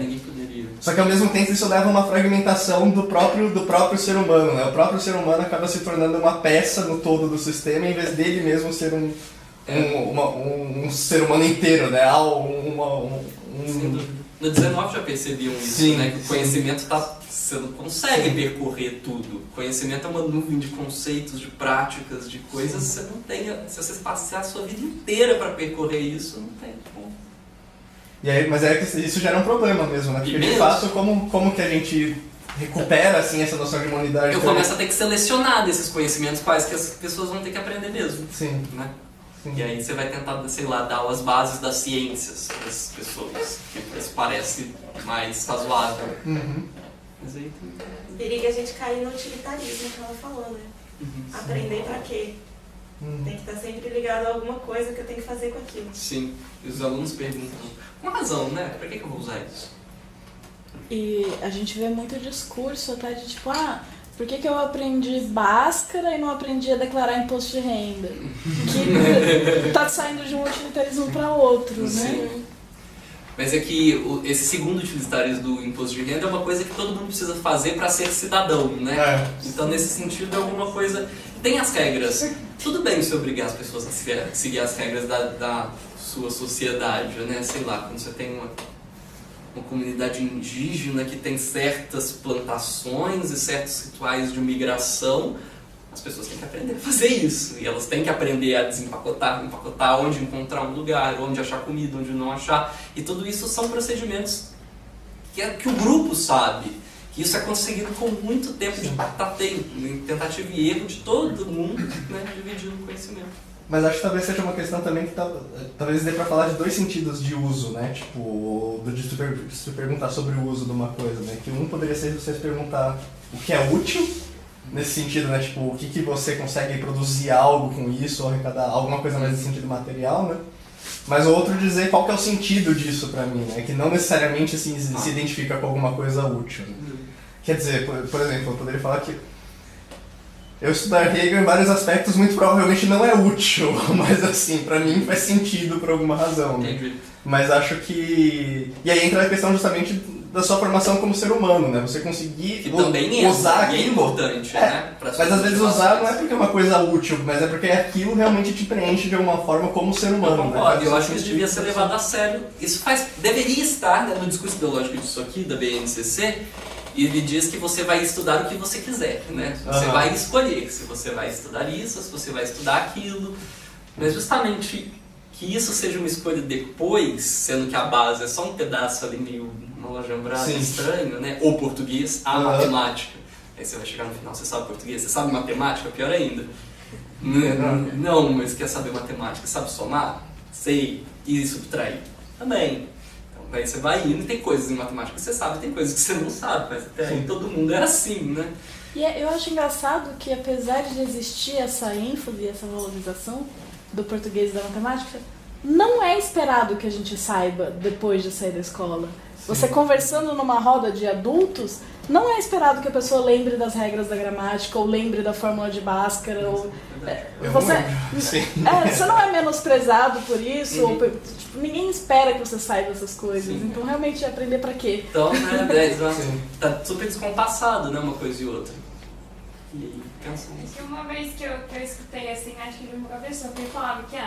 Ninguém poderia. Só que ao mesmo tempo isso leva a uma fragmentação do próprio ser humano, né? O próprio ser humano acaba se tornando uma peça no todo do sistema, em vez dele mesmo ser um ser humano inteiro, né? No 19 já percebiam isso, né? Que o conhecimento você não consegue percorrer tudo. O conhecimento é uma nuvem de conceitos, de práticas, de coisas. Você não tem. Se você passar a sua vida inteira para percorrer isso, não tem como. E aí, mas isso gera um problema mesmo, né? Porque de fato, como que a gente recupera assim, essa noção de humanidade? Eu começo a ter que selecionar desses conhecimentos quais que as pessoas vão ter que aprender mesmo. Sim. Né? Sim. E aí você vai tentar, sei lá, dar as bases das ciências para as pessoas, que isso parece mais razoável. Uhum. Mas aí Periga a gente cair no utilitarismo que ela falou, né? Aprender pra quê? Tem que estar sempre ligado a alguma coisa que eu tenho que fazer com aquilo. Sim, e os alunos perguntam, com razão, né? Pra que eu vou usar isso? E a gente vê muito discurso até de tipo, por que eu aprendi Bhaskara e não aprendi a declarar imposto de renda? Que tá saindo de um utilitarismo para outro, né? Sim. Mas é que esse segundo utilitarismo do imposto de renda é uma coisa que todo mundo precisa fazer para ser cidadão, né? Então, nesse sentido, é alguma coisa... Tem as regras. Tudo bem se obrigar as pessoas a seguir as regras da sua sociedade, né? Sei lá, quando você tem uma comunidade indígena que tem certas plantações e certos rituais de migração, as pessoas têm que aprender a fazer isso. E elas têm que aprender a desempacotar, empacotar, onde encontrar um lugar, onde achar comida, onde não achar. E tudo isso são procedimentos que o grupo sabe. Que isso é conseguido com muito tempo de tentativa e erro de todo mundo, né, dividindo o conhecimento. Mas acho que talvez seja uma questão também que talvez dê pra falar de dois sentidos de uso, né? Tipo, de se perguntar sobre o uso de uma coisa, né? Que um poderia ser você se perguntar o que é útil, nesse sentido, né? Tipo, o que você consegue produzir algo com isso, ou arrecadar alguma coisa mais nesse sentido material, né? Mas o outro dizer qual que é o sentido disso pra mim, né? Que não necessariamente assim, se identifica com alguma coisa útil. Né? Quer dizer, por exemplo, eu poderia falar que eu estudar Hegel em vários aspectos muito provavelmente não é útil, mas assim, pra mim faz sentido por alguma razão. Né? Entendi. Mas acho que... E aí entra a questão justamente da sua formação como ser humano, né? Você conseguir usar aquilo. É importante, né? Mas às vezes usar não é porque é uma coisa útil, mas é porque aquilo realmente te preenche de alguma forma como ser humano. Eu concordo, né? eu acho que isso devia ser levado a sério. Isso deveria estar, né, no discurso ideológico disso aqui, da BNCC. E ele diz que você vai estudar o que você quiser, né? Você vai escolher se você vai estudar isso, se você vai estudar aquilo. Mas justamente que isso seja uma escolha depois, sendo que a base é só um pedaço ali meio malajambrado, estranho, né? Ou português, a matemática. Aí você vai chegar no final, você sabe português, você sabe matemática, pior ainda. Não, mas quer saber matemática, sabe somar? Sei. E subtrair? Também. Aí você vai indo e tem coisas em matemática que você sabe, tem coisas que você não sabe, mas até aí todo mundo é assim, né? E eu acho engraçado que apesar de existir essa ênfase, essa valorização do português e da matemática, não é esperado que a gente saiba depois de sair da escola. Você conversando numa roda de adultos, não é esperado que a pessoa lembre das regras da gramática ou lembre da fórmula de Bhaskara. Ou, você não é menosprezado por isso, ou, tipo, ninguém espera que você saiba essas coisas. Então realmente aprender pra quê? Então, né, tá super descompassado, né, uma coisa e outra. E aí, pensa nisso. É que uma vez que eu escutei assim, acho que de um professor, que ele falava que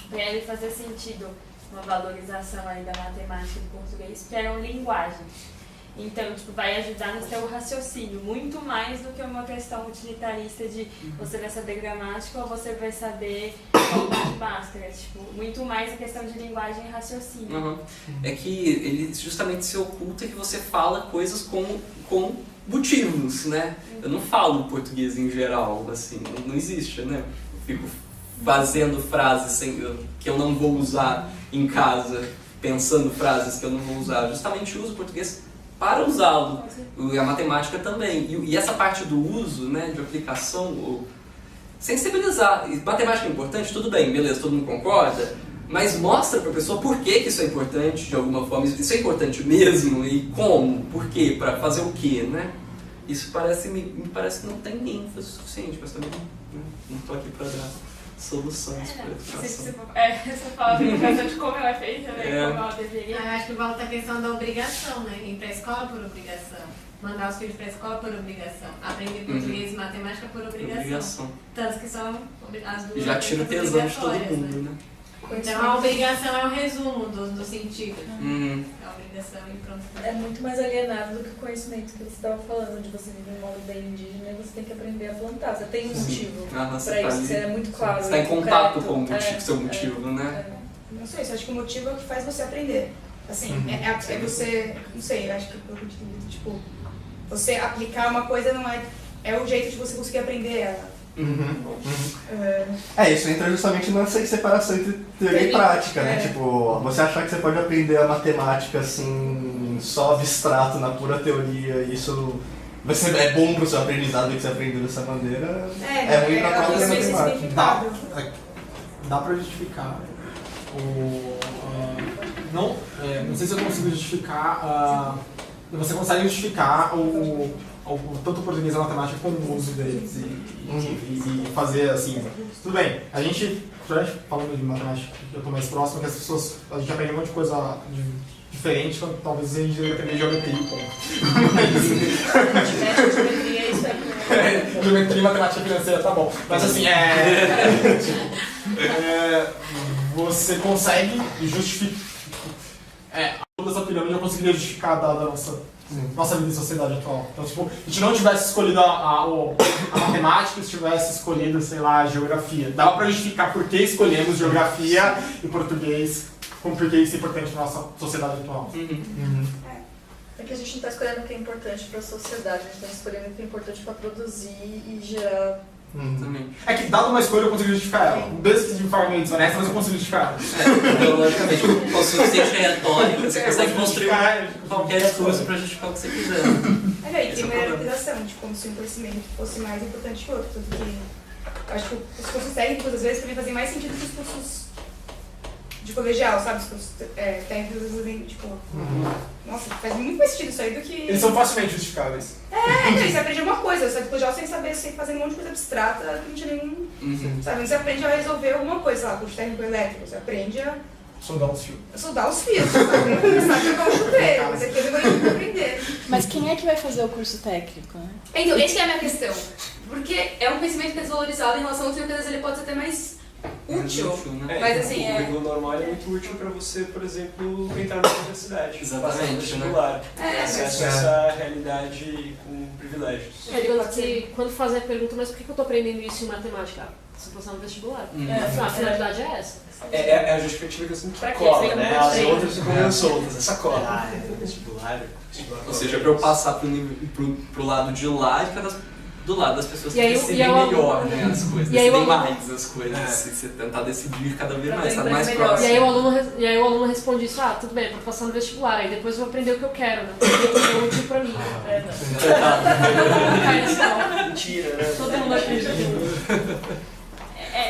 pra ele fazer sentido uma valorização aí da matemática e do português, que eram linguagens. Então, tipo, vai ajudar no seu raciocínio, muito mais do que uma questão utilitarista de você vai saber gramática ou você vai saber de Bhaskara. Tipo, muito mais a questão de linguagem e raciocínio. É que ele justamente se oculta que você fala coisas com motivos, né? Eu não falo português em geral, assim, não existe, né? Eu fico fazendo frases que eu não vou usar em casa, pensando frases que eu não vou usar. Justamente uso o português para usá-lo. A matemática também. E essa parte do uso, né, de aplicação, ou sensibilizar. Matemática é importante? Tudo bem, beleza, todo mundo concorda, mas mostra para a pessoa por que isso é importante de alguma forma. Isso é importante mesmo e como, por quê, para fazer o quê, né? Isso me parece que não tem ênfase suficiente, mas também não estou aqui para dar soluções para a educação. Você fala de educação de como ela é feita, né? Como ela deveria. Eu acho que volta a questão da obrigação, né? Ir pra escola por obrigação. Mandar os filhos pra escola por obrigação. Aprender português e matemática por obrigação. Tanto que são as duas. Já tira o tesão de todo mundo, né? Então a obrigação é o resumo do sentido. A obrigação e pronto. É muito mais alienado do que o conhecimento que você estava falando, de você viver em uma aldeia indígena e você tem que aprender a plantar. Você tem um motivo para isso, você é muito claro. Você está em contato com o seu motivo, né? Não sei, eu acho que o motivo é o que faz você aprender. Assim, é você, não sei, eu acho que tipo, você aplicar uma coisa não é o jeito de você conseguir aprender ela. Isso entra justamente nessa separação entre teoria e prática, né? Tipo, você achar que você pode aprender a matemática assim só abstrato, na pura teoria, e isso é bom pro seu aprendizado que você aprendeu dessa maneira, é ruim pra própria matemática. Dá pra justificar não sei se eu consigo justificar. Você consegue justificar tanto o português e a matemática como o uso deles e fazer assim. Tudo bem, a gente falando de matemática, eu tô mais próximo, que as pessoas, a gente aprende um monte de coisa diferente, quando talvez a gente deveria aprender geometria e ponto. Geometria é isso aí. Geometria e matemática financeira, tá bom. Mas assim, você consegue justificar. Toda essa pirâmide eu conseguiria justificar dada a nossa vida em sociedade atual. Então, tipo, a gente não tivesse escolhido a matemática, se tivesse escolhido, sei lá, a geografia. Dava pra justificar por que escolhemos geografia e português, como por que isso é importante na nossa sociedade atual. É que a gente não está escolhendo o que é importante para a sociedade, a gente está escolhendo o que é importante para produzir e gerar. É que, dado uma escolha, eu consigo justificar ela. Mesmo que de forma meio desonesta, mas eu consigo justificar ela. Logicamente, o suficiente é retórico, você consegue construir qualquer coisa para justificar o que você quiser. E tem uma hierarquização, de como se um conhecimento fosse mais importante que o outro. Tanto que eu acho que os cursos técnicos, às vezes, também fazem mais sentido que os cursos de colegial, sabe? Os cursos técnicos, às vezes, tipo... Nossa, faz muito mais sentido isso aí do que... Eles são facilmente justificáveis. Você aprende uma coisa, você colegial sem saber, sem fazer um monte de coisa abstrata, que não tinha nenhum... Sabe? Você aprende a resolver alguma coisa, sei lá, curso técnico elétrico, você aprende a... Soldar os fios. Soldar os fios, sabe? Começar a jogar um chuveiro, mas aqui eu vou aprender. Mas quem é que vai fazer o curso técnico, né? Então, essa é a minha questão. Porque é um conhecimento que é desvalorizado em relação ao que às vezes ele pode ser até mais útil. Mas assim, o currículo normal é muito útil para você, por exemplo, entrar na universidade. Exatamente. Passar no vestibular. Acesso a essa realidade com privilégios. Quando fazem a pergunta, mas por que eu estou aprendendo isso em matemática? Se passar no vestibular. A finalidade é essa. É a justificativa que eu sempre cola, né? As outras ficam soltas, essa cola. Vestibular. Ou seja, para eu passar pro lado de lá e ficar do lado das pessoas que decidem melhor, né, as coisas, decidem mais as coisas, se você tentar decidir cada vez mais, tá mais próximo. E aí o aluno responde isso, tudo bem, vou passar no vestibular, aí depois eu vou aprender o que eu quero, né? Porque é útil pra mim. Mentira, né? Todo mundo acredita.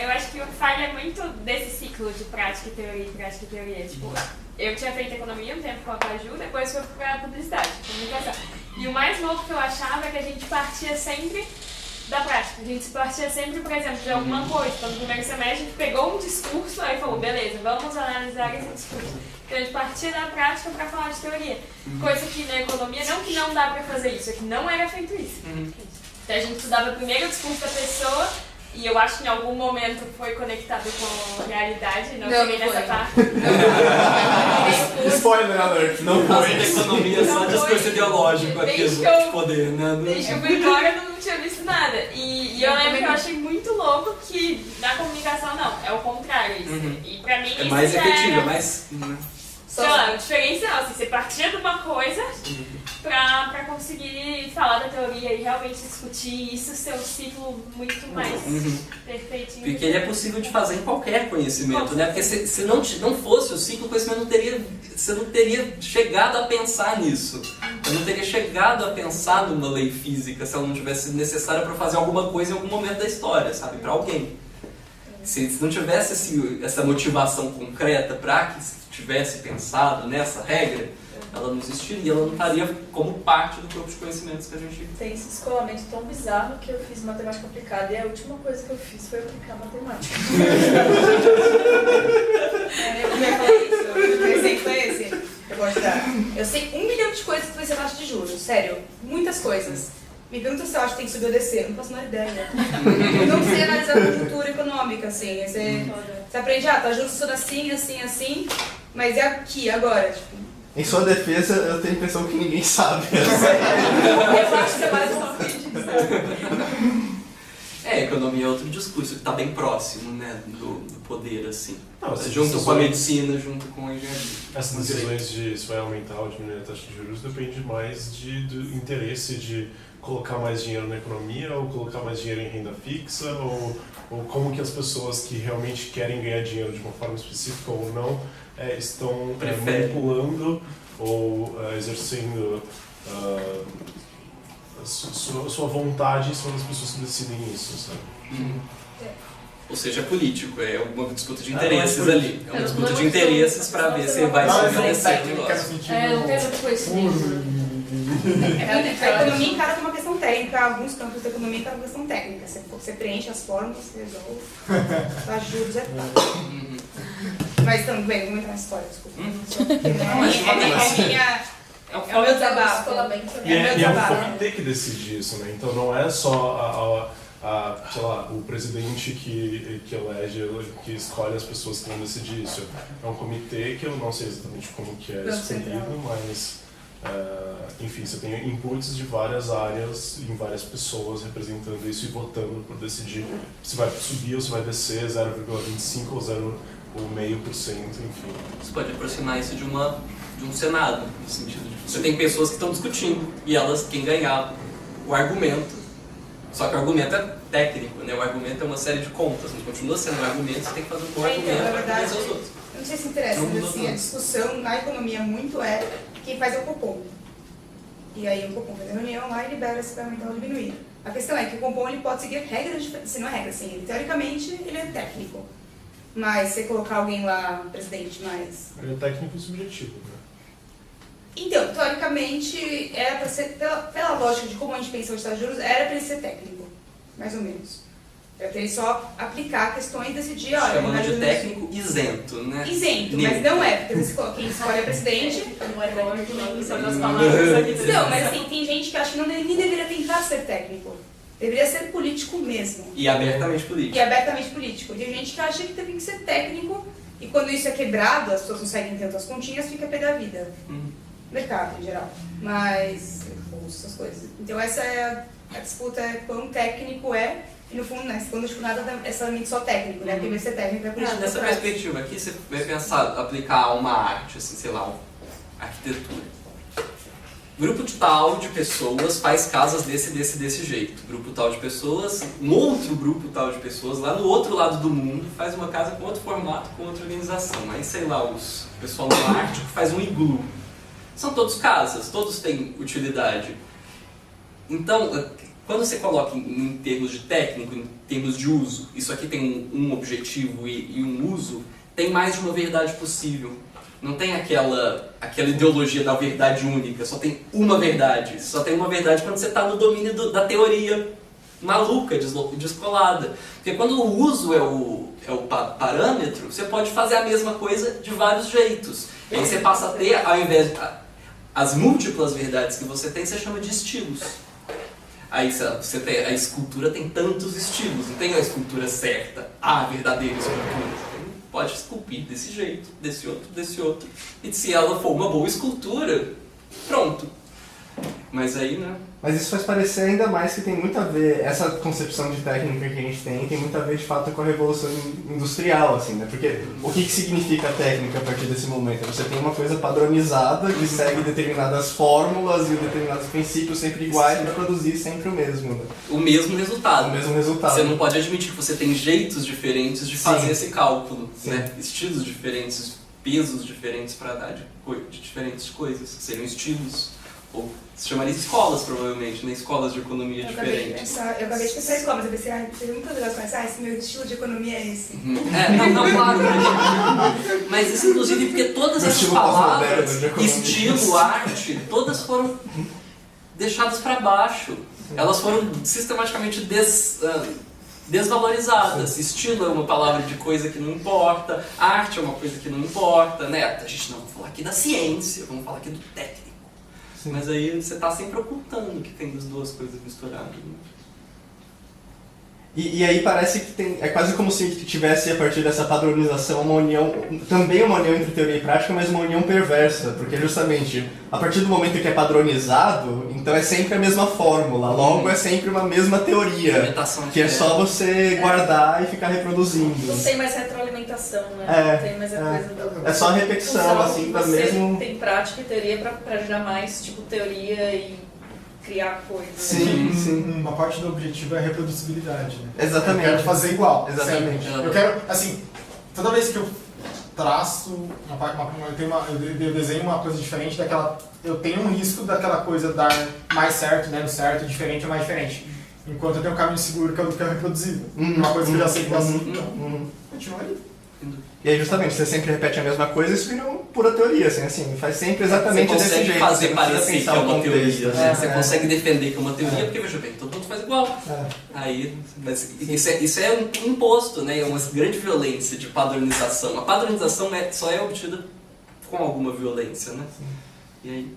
Eu acho que o que falha é muito desse ciclo de prática e teoria, Tipo, eu tinha feito economia um tempo com a Paju, depois fui pra publicidade, comunicação. E o mais louco que eu achava é que a gente partia sempre da prática. A gente partia sempre, por exemplo, de alguma coisa. Então, no primeiro semestre, a gente pegou um discurso e falou, beleza, vamos analisar esse discurso. Então, a gente partia da prática para falar de teoria. Coisa que na economia, não que não dá para fazer isso, é que não era feito isso. Então, a gente estudava primeiro o discurso da pessoa, e eu acho que em algum momento foi conectado com a realidade, não cheguei nessa parte. Spoiler alert, não foi. A economia só discurso ideológico aqui de poder, né? Desde que eu fui embora, eu não tinha visto nada. E eu lembro que eu achei muito louco que na comunicação não, é o contrário isso. E pra mim é isso mais já efetivo, era... é mais... Sei lá, o diferencial, assim, você partia de uma coisa pra conseguir falar da teoria e realmente discutir isso, ser um ciclo muito mais perfeitinho. Porque ele é possível de fazer em qualquer conhecimento, né? Porque se não fosse o ciclo, o conhecimento você não teria chegado a pensar nisso. Eu não teria chegado a pensar numa lei física se ela não tivesse necessária para fazer alguma coisa em algum momento da história, sabe? Para alguém. Se não tivesse essa motivação concreta para que tivesse pensado nessa regra, ela não existiria, ela não estaria como parte do corpo de conhecimentos que a gente... Tem esse escolamento tão bizarro que eu fiz matemática aplicada e a última coisa que eu fiz foi aplicar matemática. Eu ia falar isso, o exemplo foi esse. Eu gosto de dar. Eu sei 1 milhão de coisas que vai ser taxa de juros, sério, muitas coisas. Me pergunta se eu acho que tem que subir ou descer, não faço a menor ideia. Eu não sei analisar a conjuntura econômica, assim. Você aprende, tá justo assim, assim, assim, mas é aqui, agora, tipo... Em sua defesa, eu tenho a impressão que ninguém sabe. Eu acho que é mais uma frente, sabe? Economia é outro discurso que está bem próximo, né, do poder, assim. Não, junto com a medicina, junto com a engenharia. Essas decisões de se vai aumentar ou diminuir a taxa de juros depende mais do interesse de colocar mais dinheiro na economia ou colocar mais dinheiro em renda fixa ou como que as pessoas que realmente querem ganhar dinheiro de uma forma específica ou não estão manipulando ou exercendo sua vontade sobre as pessoas que decidem isso, sabe? Ou seja, é político, é uma disputa de interesses ali. É uma disputa de interesses para ver se vai se oferecer o negócio. Não tem muito conhecimento. A economia encara como uma questão técnica, alguns campos da economia encaram como uma questão técnica. Você preenche as fórmulas, você resolve, dá juros, é claro. Mas também, vamos entrar na história, desculpa. É o meu trabalho. E é o comitê que decide isso, né? Então não é só sei lá, o presidente que elege, que escolhe as pessoas que vão decidir isso. É um comitê que eu não sei exatamente como que é escolhido, mas enfim, você tem inputs de várias áreas, em várias pessoas representando isso e votando por decidir se vai subir ou se vai descer 0,25 ou 0,5%, enfim. Você pode aproximar isso de um Senado, no sentido de você tem pessoas que estão discutindo e elas, quem ganhar o argumento, só que o argumento é técnico, né? O argumento é uma série de contas, mas continua sendo um argumento, você tem que fazer um bom argumento para convencer os outros. Eu não sei se interessa, mas assim, a discussão na economia muito é quem faz é o Copom. E aí o Copom faz a reunião lá e libera se vai aumentar ou diminuir. A questão é que o Copom ele pode seguir regras diferentes, se não é regra, assim, ele, teoricamente ele é técnico. Mas você colocar alguém lá, presidente, mais... Ele é técnico e subjetivo, né? Então, teoricamente, era para ser, pela lógica de como a gente pensa os taxas de juros, era para ele ser técnico, mais ou menos. Era para ele só aplicar questões e decidir, olha... Chamando de técnico isento, né? Isento, mas não é, porque quem escolhe é presidente... Não é técnico, nem sabe as palavras aqui. Não, mas assim, tem gente que acha que nem deveria tentar ser técnico. Deveria ser político mesmo. E abertamente político. E abertamente político. Tem gente que acha que tem que ser técnico, e quando isso é quebrado, as pessoas conseguem ter outras continhas, fica pé da vida. Mercado em geral, mas essas coisas. Então essa é a disputa, é quão técnico é, e no fundo, né, quando tipo, nada é somente só técnico, né? Porque vai ser técnico é político. Nessa perspectiva aqui, você vai pensar, aplicar uma arte, assim, sei lá, arquitetura. Grupo de tal de pessoas faz casas desse jeito. Grupo tal de pessoas, um outro grupo tal de pessoas, lá no outro lado do mundo, faz uma casa com outro formato, com outra organização. Aí, sei lá, o pessoal no Ártico faz um iglu. São todos casas, todos têm utilidade. Então, quando você coloca em termos de técnico, em termos de uso, isso aqui tem um objetivo e um uso, tem mais de uma verdade possível. Não tem aquela ideologia da verdade única, só tem uma verdade. Só tem uma verdade quando você está no domínio da teoria maluca, descolada. Porque quando o uso é o parâmetro, você pode fazer a mesma coisa de vários jeitos. E aí você passa a ter, ao invés de... As múltiplas verdades que você tem, você chama de estilos. Aí você tem, a escultura tem tantos estilos, não tem a escultura certa, a verdadeira escultura. Você pode esculpir desse jeito, desse outro. E se ela for uma boa escultura, pronto. Mas aí, né? Mas isso faz parecer ainda mais que tem muito a ver, essa concepção de técnica que a gente tem muito a ver de fato com a revolução industrial, assim, né? Porque o que significa técnica a partir desse momento? Você tem uma coisa padronizada que segue determinadas fórmulas e determinados princípios sempre iguais para produzir sempre o mesmo, né? O mesmo resultado. O mesmo resultado. Você não pode admitir que você tem jeitos diferentes de fazer esse cálculo, né? Estilos diferentes, pesos diferentes para dar de diferentes coisas, que seriam estilos. Ou se chamaria escolas, provavelmente, né? Escolas de economia diferentes. Eu acabei de pensar em escola, mas eu pensei, teve muitas vezes que eu esse meu estilo de economia é esse. Não, claro. Mas isso, inclusive, porque todas essas palavras, estilo, arte, todas foram deixadas para baixo. Elas foram sistematicamente desvalorizadas. Estilo é uma palavra de coisa que não importa, arte é uma coisa que não importa, né? A gente não vai falar aqui da ciência, vamos falar aqui do técnico. Sim. Mas aí você está sempre ocultando que tem as duas coisas misturadas. Né? E aí parece que é quase como se tivesse, a partir dessa padronização, uma união, também uma união entre teoria e prática, mas uma união perversa, porque justamente, a partir do momento que é padronizado, então é sempre a mesma fórmula, logo é sempre uma mesma teoria, que é só você guardar e ficar reproduzindo. Não tem mais retroalimentação, né? Não tem mais a coisa do... É só repetição, assim, para mesmo... Tem prática e teoria para gerar mais, tipo, teoria e criar coisas. Sim. Uma parte do objetivo é a reproducibilidade, né? Exatamente. Eu quero fazer igual. Exatamente. Sempre. Eu quero, assim, toda vez que eu traço, eu desenho uma coisa diferente daquela, eu tenho um risco daquela coisa dar mais certo, menos certo, diferente ou mais diferente. Enquanto eu tenho um caminho seguro que é o reproduzível. Uma coisa que eu já sei que dá assim, então continua aí. E aí justamente, você sempre repete a mesma coisa, isso vira uma pura teoria, assim, faz sempre exatamente desse jeito. Você consegue fazer parecer que é uma teoria, né? Você É. consegue defender que é uma teoria, porque veja bem, todo mundo faz igual. Aí, mas isso é um imposto, né? É uma grande violência de padronização. A padronização só é obtida com alguma violência, né? E aí...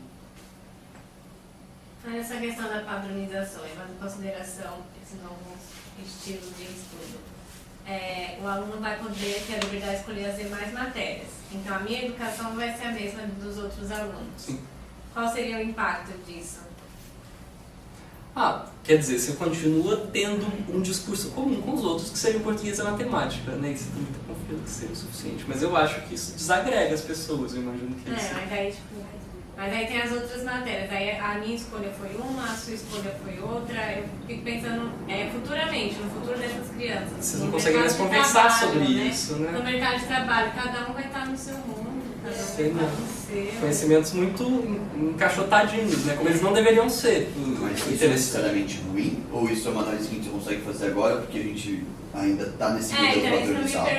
Essa questão da padronização, levando em consideração esses novos estilos de estudo. O aluno vai poder ter a liberdade de escolher as demais matérias. Então, a minha educação vai ser a mesma dos outros alunos. Sim. Qual seria o impacto disso? Quer dizer, você continua tendo um discurso comum com os outros, que seria o português e a matemática, né? E você tem muita confiança que seria o suficiente. Mas eu acho que isso desagrega as pessoas, eu imagino que isso. Mas aí tem as outras matérias. Aí a minha escolha foi uma, a sua escolha foi outra. Eu fico pensando futuramente, no futuro dessas crianças. Vocês não conseguem mais conversar sobre isso, né? No mercado de trabalho, cada um vai estar no seu mundo, cada um vai estar no seu. Conhecimentos muito encaixotadinhos, né? Como eles não deveriam ser. Mas isso é necessariamente ruim? Ou isso é uma análise que a gente consegue fazer agora porque a gente ainda está nesse nível padronizado?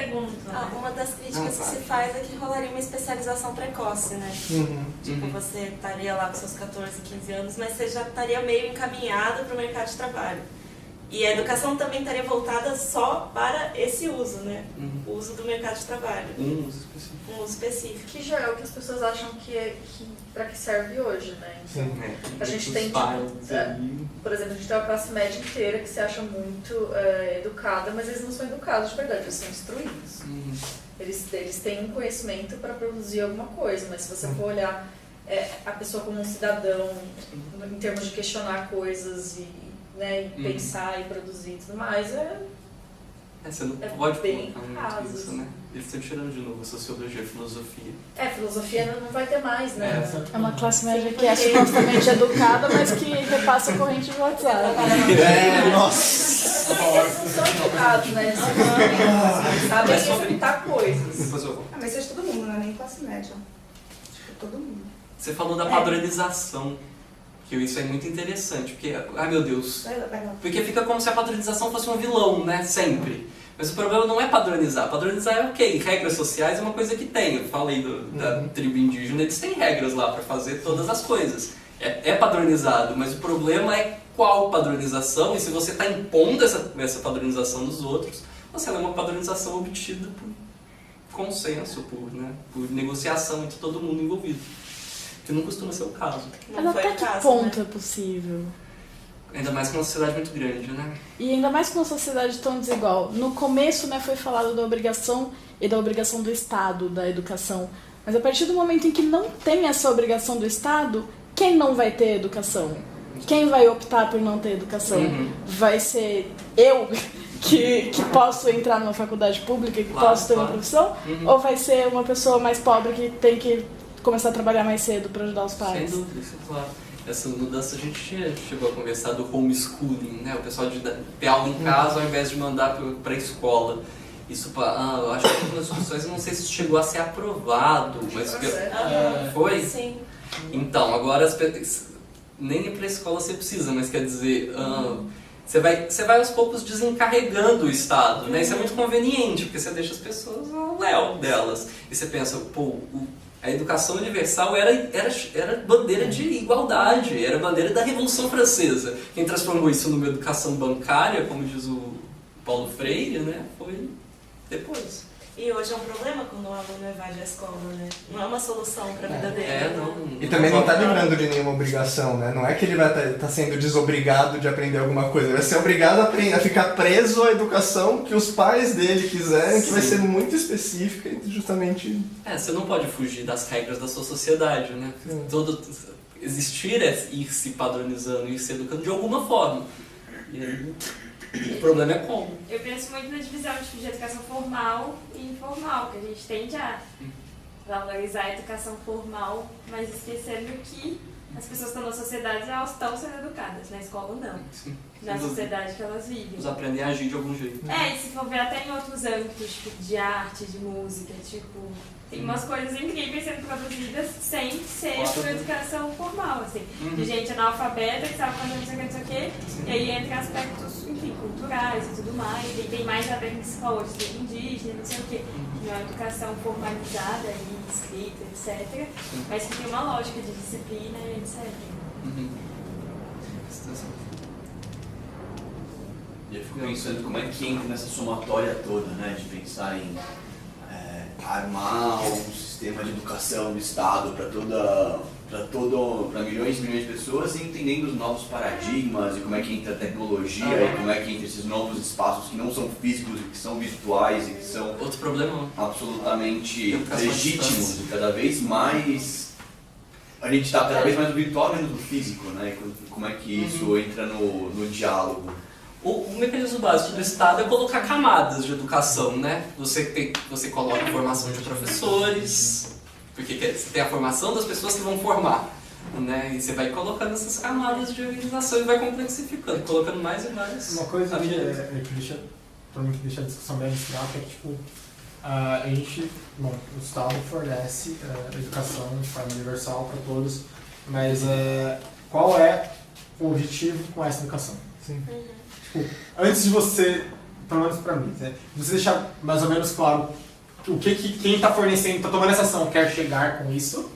Uma das críticas que se faz é que rolaria uma especialização precoce, né? Tipo, você estaria lá com seus 14, 15 anos, mas você já estaria meio encaminhado para o mercado de trabalho. E a educação também estaria voltada só para esse uso, né? O uso do mercado de trabalho. Um uso específico. Um uso específico. Que já é o que as pessoas acham para que serve hoje, né? Então, a gente tem, por exemplo, a gente tem uma classe média inteira que se acha muito educada, mas eles não são educados de verdade, eles são instruídos. Eles têm um conhecimento para produzir alguma coisa, mas se você for olhar a pessoa como um cidadão, em termos de questionar coisas e pensar e produzir e tudo mais, você não pode bem colocar muito isso, né? Eles estão tirando de novo a sociologia, a filosofia. Filosofia não vai ter mais, né? É uma classe média que é supostamente educada, mas que repassa corrente de WhatsApp. Nossa! Eles não são educados, né? Eles sabem executar coisas. Mas isso é todo mundo, não é nem classe média. Todo mundo. Você falou da padronização. Que isso é muito interessante, porque, meu Deus, porque fica como se a padronização fosse um vilão, né, sempre. Mas o problema não é padronizar. Padronizar é ok, regras sociais é uma coisa que tem. Eu falei da tribo indígena, eles têm regras lá para fazer todas as coisas. É padronizado, mas o problema é qual padronização, e se você está impondo essa padronização dos outros, você é uma padronização obtida por consenso, por negociação entre todo mundo envolvido. Que não costuma ser o caso. Mas até que ponto é possível? Ainda mais com uma sociedade muito grande, né? E ainda mais com uma sociedade tão desigual. No começo, foi falado da obrigação e da obrigação do Estado, da educação. Mas a partir do momento em que não tem essa obrigação do Estado, quem não vai ter educação? Quem vai optar por não ter educação? Vai ser eu, que posso entrar numa faculdade pública, que posso ter uma profissão? Ou vai ser uma pessoa mais pobre que tem que começar a trabalhar mais cedo para ajudar os pais? Sem dúvida, isso é claro. Essa mudança a gente chegou a conversar do homeschooling, né? O pessoal de ter aula em casa ao invés de mandar para a escola. Isso, eu acho que algumas discussões, eu não sei se isso chegou a ser aprovado, mas foi? Sim. Então, agora nem para a escola você precisa, mas quer dizer, você vai aos poucos desencarregando o Estado, né? Isso é muito conveniente, porque você deixa as pessoas ao léu delas. E você pensa, a educação universal era bandeira de igualdade, era bandeira da Revolução Francesa. Quem transformou isso numa educação bancária, como diz o Paulo Freire, né, foi depois. E hoje é um problema quando o aluno evade a escola, né? Não é uma solução para a vida dele. E também não está livrando de nenhuma obrigação, né? Não é que ele vai estar sendo desobrigado de aprender alguma coisa. Ele vai ser obrigado a ficar preso à educação que os pais dele quiserem, que vai ser muito específica e justamente... Você não pode fugir das regras da sua sociedade, né? Existir é ir se padronizando, ir se educando de alguma forma. E aí... O problema é como. Eu penso muito na divisão de educação formal e informal, que a gente tende a valorizar a educação formal, mas esquecendo que as pessoas que estão na sociedade, elas estão sendo educadas, na escola não. Sim. Na sociedade que elas vivem. Eles aprendem a agir de algum jeito. E se for ver até em outros âmbitos, tipo, de arte, de música, tipo, tem umas coisas incríveis sendo produzidas sem ser por educação formal, assim. De gente analfabeta que sabe fazer não sei o que, e aí entra aspectos, enfim, culturais e tudo mais, e tem mais a ver com o que se falou, de ser indígena, não sei o que. Não é uma educação formalizada e escrita, etc. Mas que tem uma lógica de disciplina, etc. E eu fico pensando como é que entra nessa somatória toda, né? De pensar em armar um sistema de educação do Estado para milhões e milhões de pessoas, e entendendo os novos paradigmas, e como é que entra a tecnologia, e como é que entra esses novos espaços que não são físicos, e que são virtuais, e que são outro problema absolutamente legítimos, e cada vez mais a gente está cada vez mais no virtual menos no físico, né? E como é que isso entra no diálogo? O mecanismo básico do Estado é colocar camadas de educação, né? Você coloca a formação de professores, porque você tem a formação das pessoas que vão formar, né? E você vai colocando essas camadas de organização e vai complexificando, colocando mais e mais. Uma coisa que deixa a discussão bem abstrata é que, tipo, a gente, bom, o Estado fornece educação de forma universal para todos, mas qual é o objetivo com essa educação? Sim. Tipo, antes de você, pelo menos para mim, né, você deixar mais ou menos claro o que quem está fornecendo, está tomando essa ação quer chegar com isso,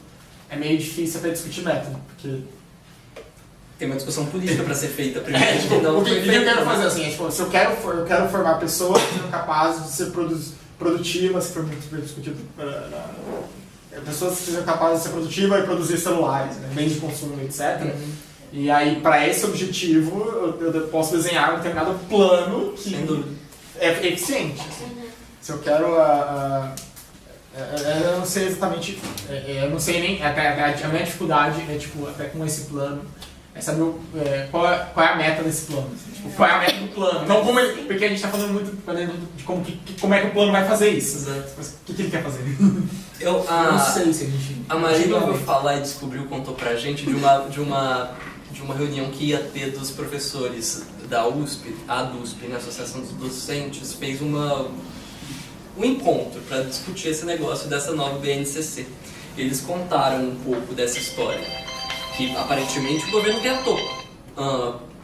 é meio difícil até discutir método, porque tem uma discussão política para ser feita primeiro. Tipo, o que eu quero fazer assim, tipo, se eu quero formar pessoas que sejam capazes de ser produtivas, se for muito bem discutido, pessoas que sejam capazes de ser produtivas e produzir celulares, né, bens de consumo, etc. E aí, para esse objetivo, eu posso desenhar um determinado plano que é eficiente. Se eu quero... eu não sei exatamente... eu não sei nem... A minha dificuldade é, tipo, até com esse plano, é saber qual é a meta desse plano. Assim, tipo, qual é a meta do plano. Não como ele, porque a gente está falando muito de como é que o plano vai fazer isso. Exato. Mas o que ele quer fazer? Eu não sei se a gente... A Marina ouviu falar e descobriu, contou pra gente de uma reunião que ia ter dos professores da USP, a DUSP, né, Associação dos Docentes, fez um encontro para discutir esse negócio dessa nova BNCC. Eles contaram um pouco dessa história, que aparentemente o governo tentou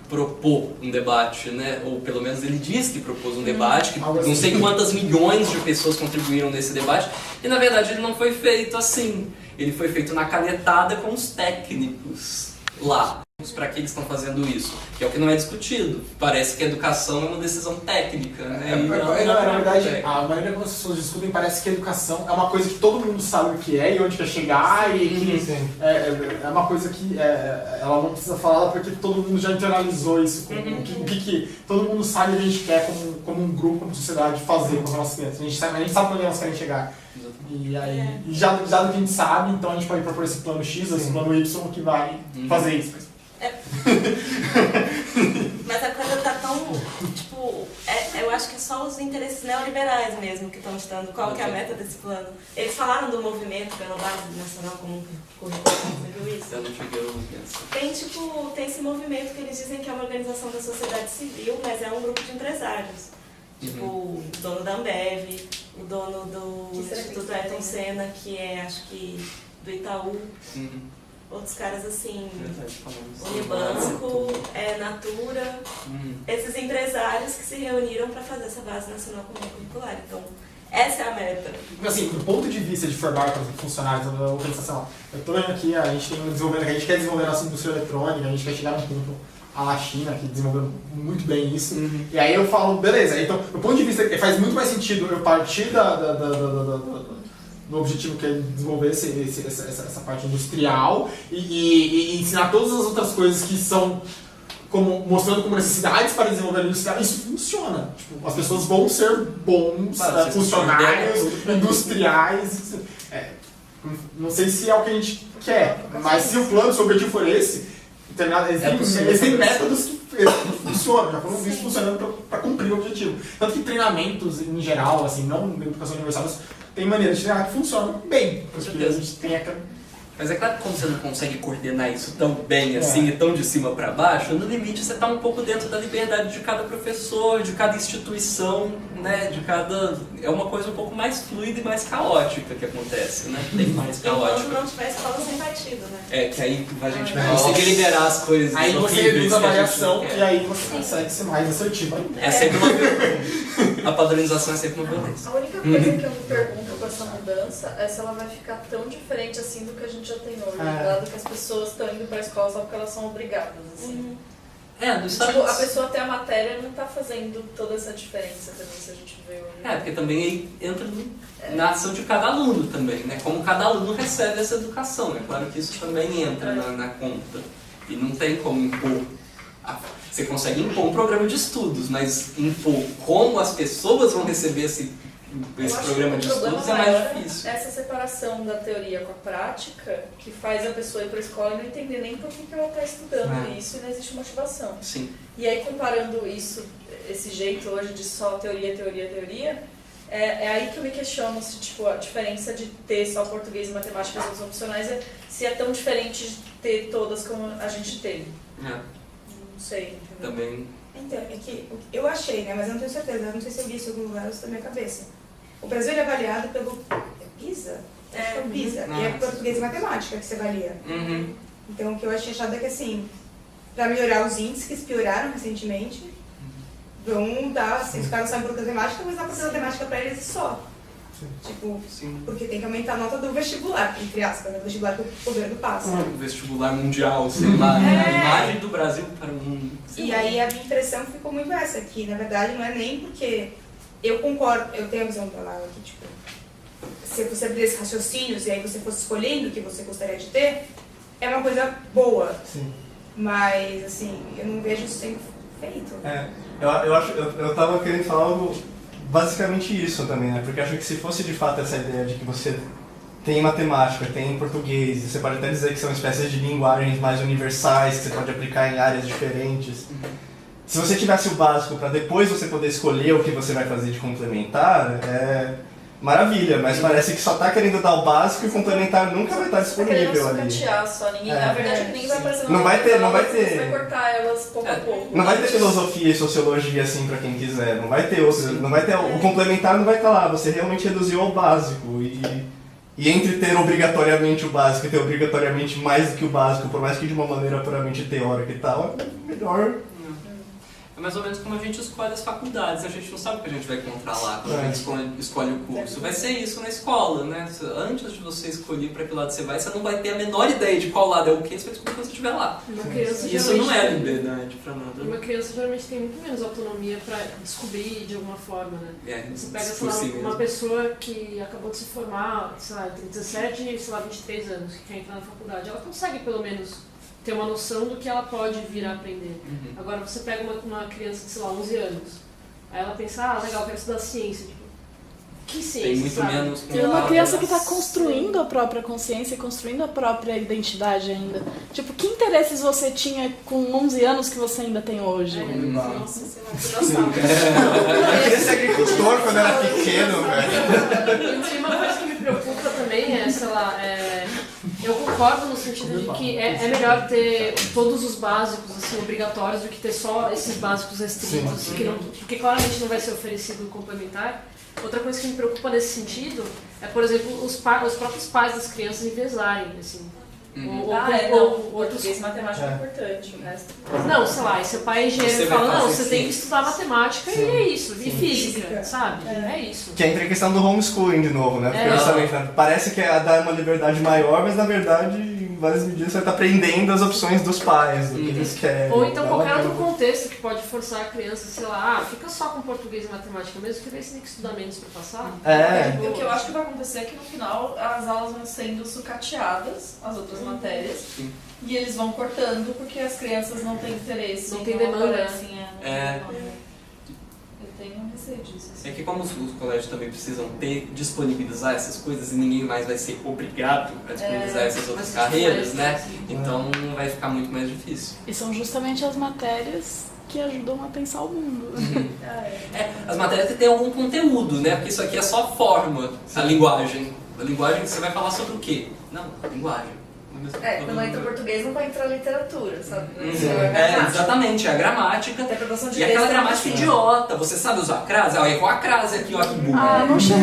propor um debate, né, ou pelo menos ele disse que propôs um debate, que não sei quantas milhões de pessoas contribuíram nesse debate, e na verdade ele não foi feito assim, ele foi feito na canetada com os técnicos lá. Para que eles estão fazendo isso, que é o que não é discutido. Parece que a educação é uma decisão técnica, né? Na verdade, a maneira como as pessoas discutem parece que a educação é uma coisa que todo mundo sabe o que é e onde quer chegar, e que é uma coisa que ela não precisa falar porque todo mundo já internalizou isso, o que todo mundo sabe o que a gente quer como um grupo, como sociedade, fazer com os nossos clientes. A gente sabe onde elas querem chegar. E aí, já do que a gente sabe, então a gente pode propor esse plano X, esse plano Y que vai fazer isso. Mas a coisa tá tão, tipo, eu acho que é só os interesses neoliberais mesmo que estão ditando qual que é a meta desse plano. Eles falaram do movimento pela base nacional comum curricular, você viu isso? Eu não cheguei a ouvir. Tem esse movimento que eles dizem que é uma organização da sociedade civil, mas é um grupo de empresários. Tipo, o dono da Ambev, o dono do Instituto Ayrton Senna, que é, acho que, do Itaú. Outros caras assim, Unibanco, Natura, esses empresários que se reuniram para fazer essa base nacional comum curricular. Então, essa é a meta. Assim, do ponto de vista de formar, por exemplo, funcionários da organização, eu estou vendo aqui, a gente quer desenvolver a nossa indústria eletrônica, a gente quer chegar num ponto à China, que desenvolveu muito bem isso. E aí eu falo, beleza, então, do ponto de vista, faz muito mais sentido eu partir do objetivo que é desenvolver essa parte industrial e ensinar todas as outras coisas que são mostrando como necessidades para desenvolver a indústria. Isso funciona. Tipo, as pessoas vão ser bons funcionários industriais. Não sei se é o que a gente quer, mas se o plano, se o objetivo for esse, existem métodos que funcionam, já foram vistos funcionando para cumprir o objetivo. Tanto que treinamentos em geral, assim, não na educação universal, mas tem maneiras de treinar que funcionam bem. Porque a gente tem Mas é claro que como você não consegue coordenar isso tão bem assim e tão de cima para baixo, no limite você está um pouco dentro da liberdade de cada professor, de cada instituição, né? De cada... É uma coisa um pouco mais fluida e mais caótica que acontece, né? Bem mais caótica. Enquanto não tiver escola sem partido, né? É, que aí a gente vai conseguir liberar as coisas aí você horríveis reduz a que variação gente e aí você consegue ser mais assertivo ainda. É sempre uma violência. A padronização é sempre uma violência. A única coisa que eu me pergunto com essa mudança é se ela vai ficar tão diferente assim do que a gente já tem hoje. Dado que as pessoas estão indo pra escola só porque elas são obrigadas, assim. Tipo, a pessoa ter a matéria não tá fazendo toda essa diferença também, se a gente vê hoje. É, porque também aí entra na ação de cada aluno também, né? Como cada aluno recebe essa educação. É claro que isso também entra na conta. E não tem como impor. Você consegue impor um programa de estudos, mas impor como as pessoas vão receber esse programa de estudos é mais difícil. Essa separação da teoria com a prática que faz a pessoa ir para a escola e não entender nem por que ela está estudando isso e não existe motivação. Sim. E aí comparando isso, esse jeito hoje de só teoria, é aí que eu me questiono se tipo, a diferença de ter só português e matemática e outras opcionais se é tão diferente de ter todas como a gente teve. Não sei. Entendeu? Também. Então, é que eu achei, né? Mas eu não tenho certeza, eu não sei se eu vi isso em algum lugar ou se está na minha cabeça. O Brasil é avaliado pelo PISA? Acho que é o PISA. E é português e matemática que se avalia. Então, o que eu achei achado é que, assim, para melhorar os índices que pioraram recentemente, vão dar, assim, os caras sabem português e matemática, mas dá português e matemática para eles e só. Tipo, porque tem que aumentar a nota do vestibular, entre aspas, né? O vestibular que o governo passa. O vestibular mundial, sei lá, a imagem do Brasil para o mundo. E aí a minha impressão ficou muito essa aqui, na verdade não é nem porque eu concordo, eu tenho a visão da Laura que, tipo, se você abrir esses raciocínios e aí você fosse escolhendo o que você gostaria de ter, é uma coisa boa. Sim. Mas, assim, eu não vejo isso sendo feito. Eu tava querendo falar algo, basicamente isso também, né? Porque acho que se fosse de fato essa ideia de que você tem matemática, tem português, você pode até dizer que são espécies de linguagens mais universais, que você pode aplicar em áreas diferentes. Se você tivesse o básico para depois você poder escolher o que você vai fazer de complementar, é maravilha, mas parece que só tá querendo dar o básico e o complementar nunca vai estar disponível ali. Só, ninguém, na verdade, ninguém vai aparecer não vai ter. Você vai cortar elas pouco a pouco. Não vai ter filosofia e sociologia assim para quem quiser, não vai ter o complementar não vai estar lá, você realmente reduziu ao básico e entre ter obrigatoriamente o básico e ter obrigatoriamente mais do que o básico, por mais que de uma maneira puramente teórica e tal, é melhor. É mais ou menos como a gente escolhe as faculdades, a gente não sabe o que a gente vai encontrar lá quando a gente escolhe o curso. Vai ser isso na escola, né? Antes de você escolher para que lado você não vai ter a menor ideia de qual lado é o que, você vai descobrir quando você estiver lá. Isso não é liberdade para nada. Uma criança geralmente tem muito menos autonomia para descobrir de alguma forma, né? Você pega, sei lá, uma pessoa que acabou de se formar, sei lá, tem 17 e, sei lá, 23 anos, que quer entrar na faculdade, ela consegue pelo menos ter uma noção do que ela pode vir a aprender. Agora você pega uma criança de, sei lá, 11 anos, aí ela pensa, legal, quero estudar ciência. Tipo, que ciência, tem muito sabe? menos. É uma criança que está construindo a própria consciência e construindo a própria identidade ainda. Tipo, que interesses você tinha com 11 anos que você ainda tem hoje? Nossa, sei lá, eu queria ser agricultor quando era pequeno, velho. E uma coisa que me preocupa também é, sei lá, eu concordo no sentido de que é melhor ter todos os básicos assim, obrigatórios do que ter só esses básicos restritos, porque claramente não vai ser oferecido complementar. Outra coisa que me preocupa nesse sentido é, por exemplo, os próprios pais das crianças enviesarem, assim. Português e matemática é importante, o resto... Não, sei lá, e seu pai é engenheiro e fala, não, você tem que estudar matemática e é isso, e física, sabe? É isso. Que entra a questão do homeschooling de novo, né? Porque justamente, né? Parece que é dar uma liberdade maior, mas na verdade, em várias medidas, você está aprendendo as opções dos pais, do que eles querem. Ou então qualquer outro contexto que pode forçar a criança, sei lá, fica só com português e matemática mesmo, que daí você tem que estudar menos para passar. O que eu acho que vai acontecer é que no final as aulas vão sendo sucateadas, as outras matérias, e eles vão cortando porque as crianças não têm interesse. Não tem demanda. Eu tenho receio disso. É que como os colégios também precisam disponibilizar essas coisas e ninguém mais vai ser obrigado a disponibilizar essas outras carreiras, né? Então vai ficar muito mais difícil. E são justamente as matérias que ajudam a pensar o mundo. As matérias que têm algum conteúdo, né? Porque isso aqui é só forma, a linguagem. A linguagem, você vai falar sobre o quê? Não, a linguagem. Quando entra o português não vai entrar a literatura, sabe? Exatamente, é a gramática. E aquela gramática idiota. Você sabe usar a crase? Errou a crase aqui, ó, que burro. Não chega.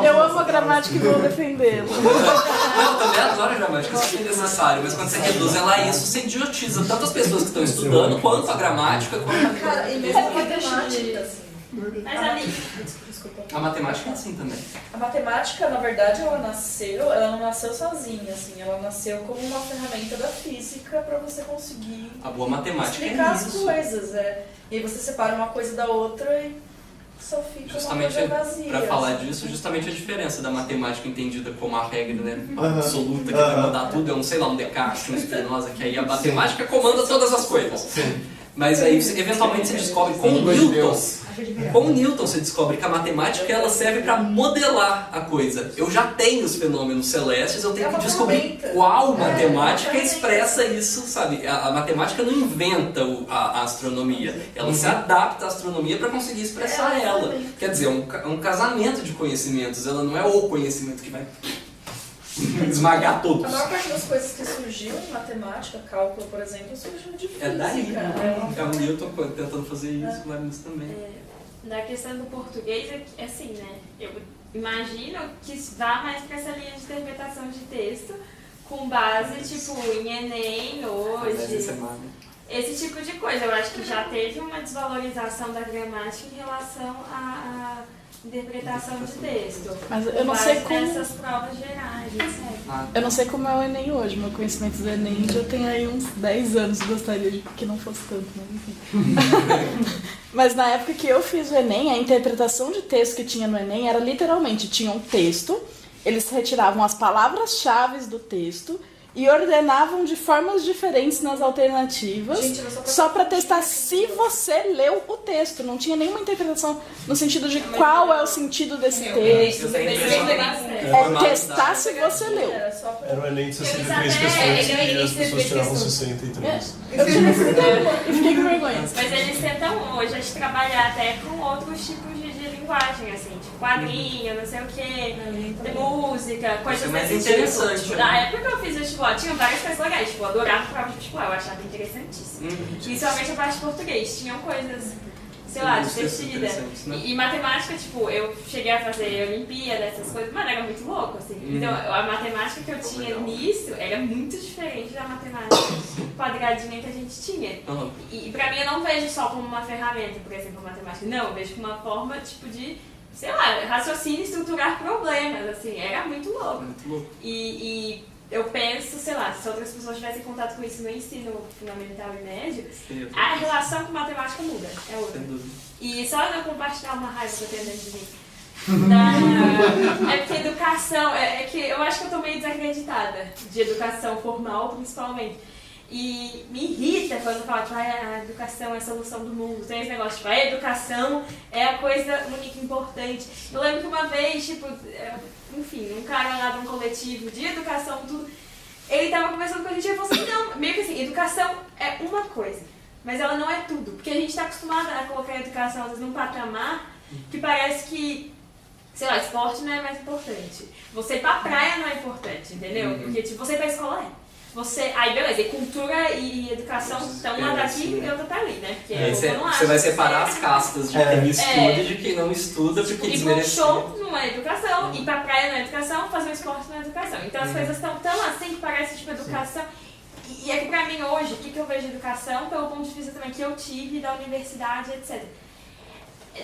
Eu amo a gramática e vou defendê-la. Eu também adoro a gramática, isso é necessário, mas quando você reduz ela a isso, você idiotiza tanto as pessoas que estão estudando, quanto a gramática, quanto Cara, e mesmo a matemática, assim. Mas ali... a matemática é assim também. A matemática, na verdade, ela não nasceu sozinha, assim, ela nasceu como uma ferramenta da física para você conseguir a boa matemática explicar é as coisas, E aí você separa uma coisa da outra e só fica justamente uma coisa vazia. Para falar disso, justamente a diferença da matemática entendida como a regra, né, absoluta, que vai mudar tudo, um Descartes, um Spinoza, que aí a matemática comanda todas as coisas. Sim. Mas aí, eventualmente, você descobre com o Newton você descobre que a matemática ela serve para modelar a coisa. Eu já tenho os fenômenos celestes, eu tenho que descobrir qual matemática expressa isso, sabe? A matemática não inventa a astronomia, ela se adapta à astronomia para conseguir expressar ela. Quer dizer, é um casamento de conhecimentos, ela não é o conhecimento que vai esmagar todos. A maior parte das coisas que surgiu em matemática, cálculo, por exemplo, surgiu de física. É daí. É o Newton tentando fazer isso, o Leibniz também. Na questão do português, é assim, né? Eu imagino que vá mais para essa linha de interpretação de texto, com base, tipo, em Enem hoje. Esse tipo de coisa. Eu acho que já teve uma desvalorização da gramática em relação à interpretação de texto. Mas eu não sei como... essas provas gerais, etc. Eu não sei como é o Enem hoje. Meu conhecimento do Enem já tem aí uns 10 anos. Gostaria de que não fosse tanto, mas enfim. Mas na época que eu fiz o Enem, a interpretação de texto que tinha no Enem era literalmente, tinha um texto, eles retiravam as palavras-chave do texto e ordenavam de formas diferentes nas alternativas, só para testar se você leu o texto. Não tinha nenhuma interpretação no sentido de qual é o sentido desse texto. É testar se você leu. Era o Enem de 63 questões e as pessoas tiravam 63. Eu tirei 61 e fiquei com vergonha. Mas eles tentam hoje a gente trabalhar até com outros tipos de linguagem, assim, tipo quadrinho, não sei o que, música, coisas mais desse interessante. Tipo. Na época que eu fiz vestibular, tinha várias coisas legais, tipo, eu adorava prova de vestibular, eu achava interessantíssimo. Principalmente a parte de português, tinham coisas, sei lá, divertidas. E matemática, tipo, eu cheguei a fazer Olimpíada, essas coisas, mas era muito louco, assim. Então, a matemática que eu tinha nisso era muito diferente da matemática quadradinha que a gente tinha. E pra mim, eu não vejo só como uma ferramenta, por exemplo, a matemática. Não, eu vejo como uma forma, tipo, de, sei lá, raciocínio e estruturar problemas, assim. Era muito louco. E eu penso, sei lá, se outras pessoas tivessem contato com isso no ensino fundamental e médio, a relação com matemática muda, é outra. E só eu compartilhar uma raiva que eu tenho dentro de mim. É porque educação, é que eu acho que eu tô meio desacreditada de educação formal, principalmente. E me irrita quando fala, tipo, a educação é a solução do mundo. Tem esse negócio, tipo, a educação é a coisa única e importante. Eu lembro que uma vez, tipo, enfim, um cara lá de um coletivo de educação, tudo, ele tava conversando com a gente e ele falou assim, não, meio que assim, educação é uma coisa, mas ela não é tudo. Porque a gente tá acostumado a colocar a educação, às vezes, num patamar que parece que, sei lá, esporte não é mais importante. Você ir pra praia não é importante, entendeu? Porque, tipo, você ir pra escola é. Aí beleza, e cultura e educação estão uma daqui e outra tá ali, né? Porque você vai separar as castas de quem estuda e de quem não estuda, porque desmerece. Ir pro show não é educação, ir pra praia não é educação, fazer um esporte não é educação. Então as coisas estão tão assim que parece tipo educação. E é que pra mim hoje, o que eu vejo de educação, pelo ponto de vista também que eu tive da universidade, etc.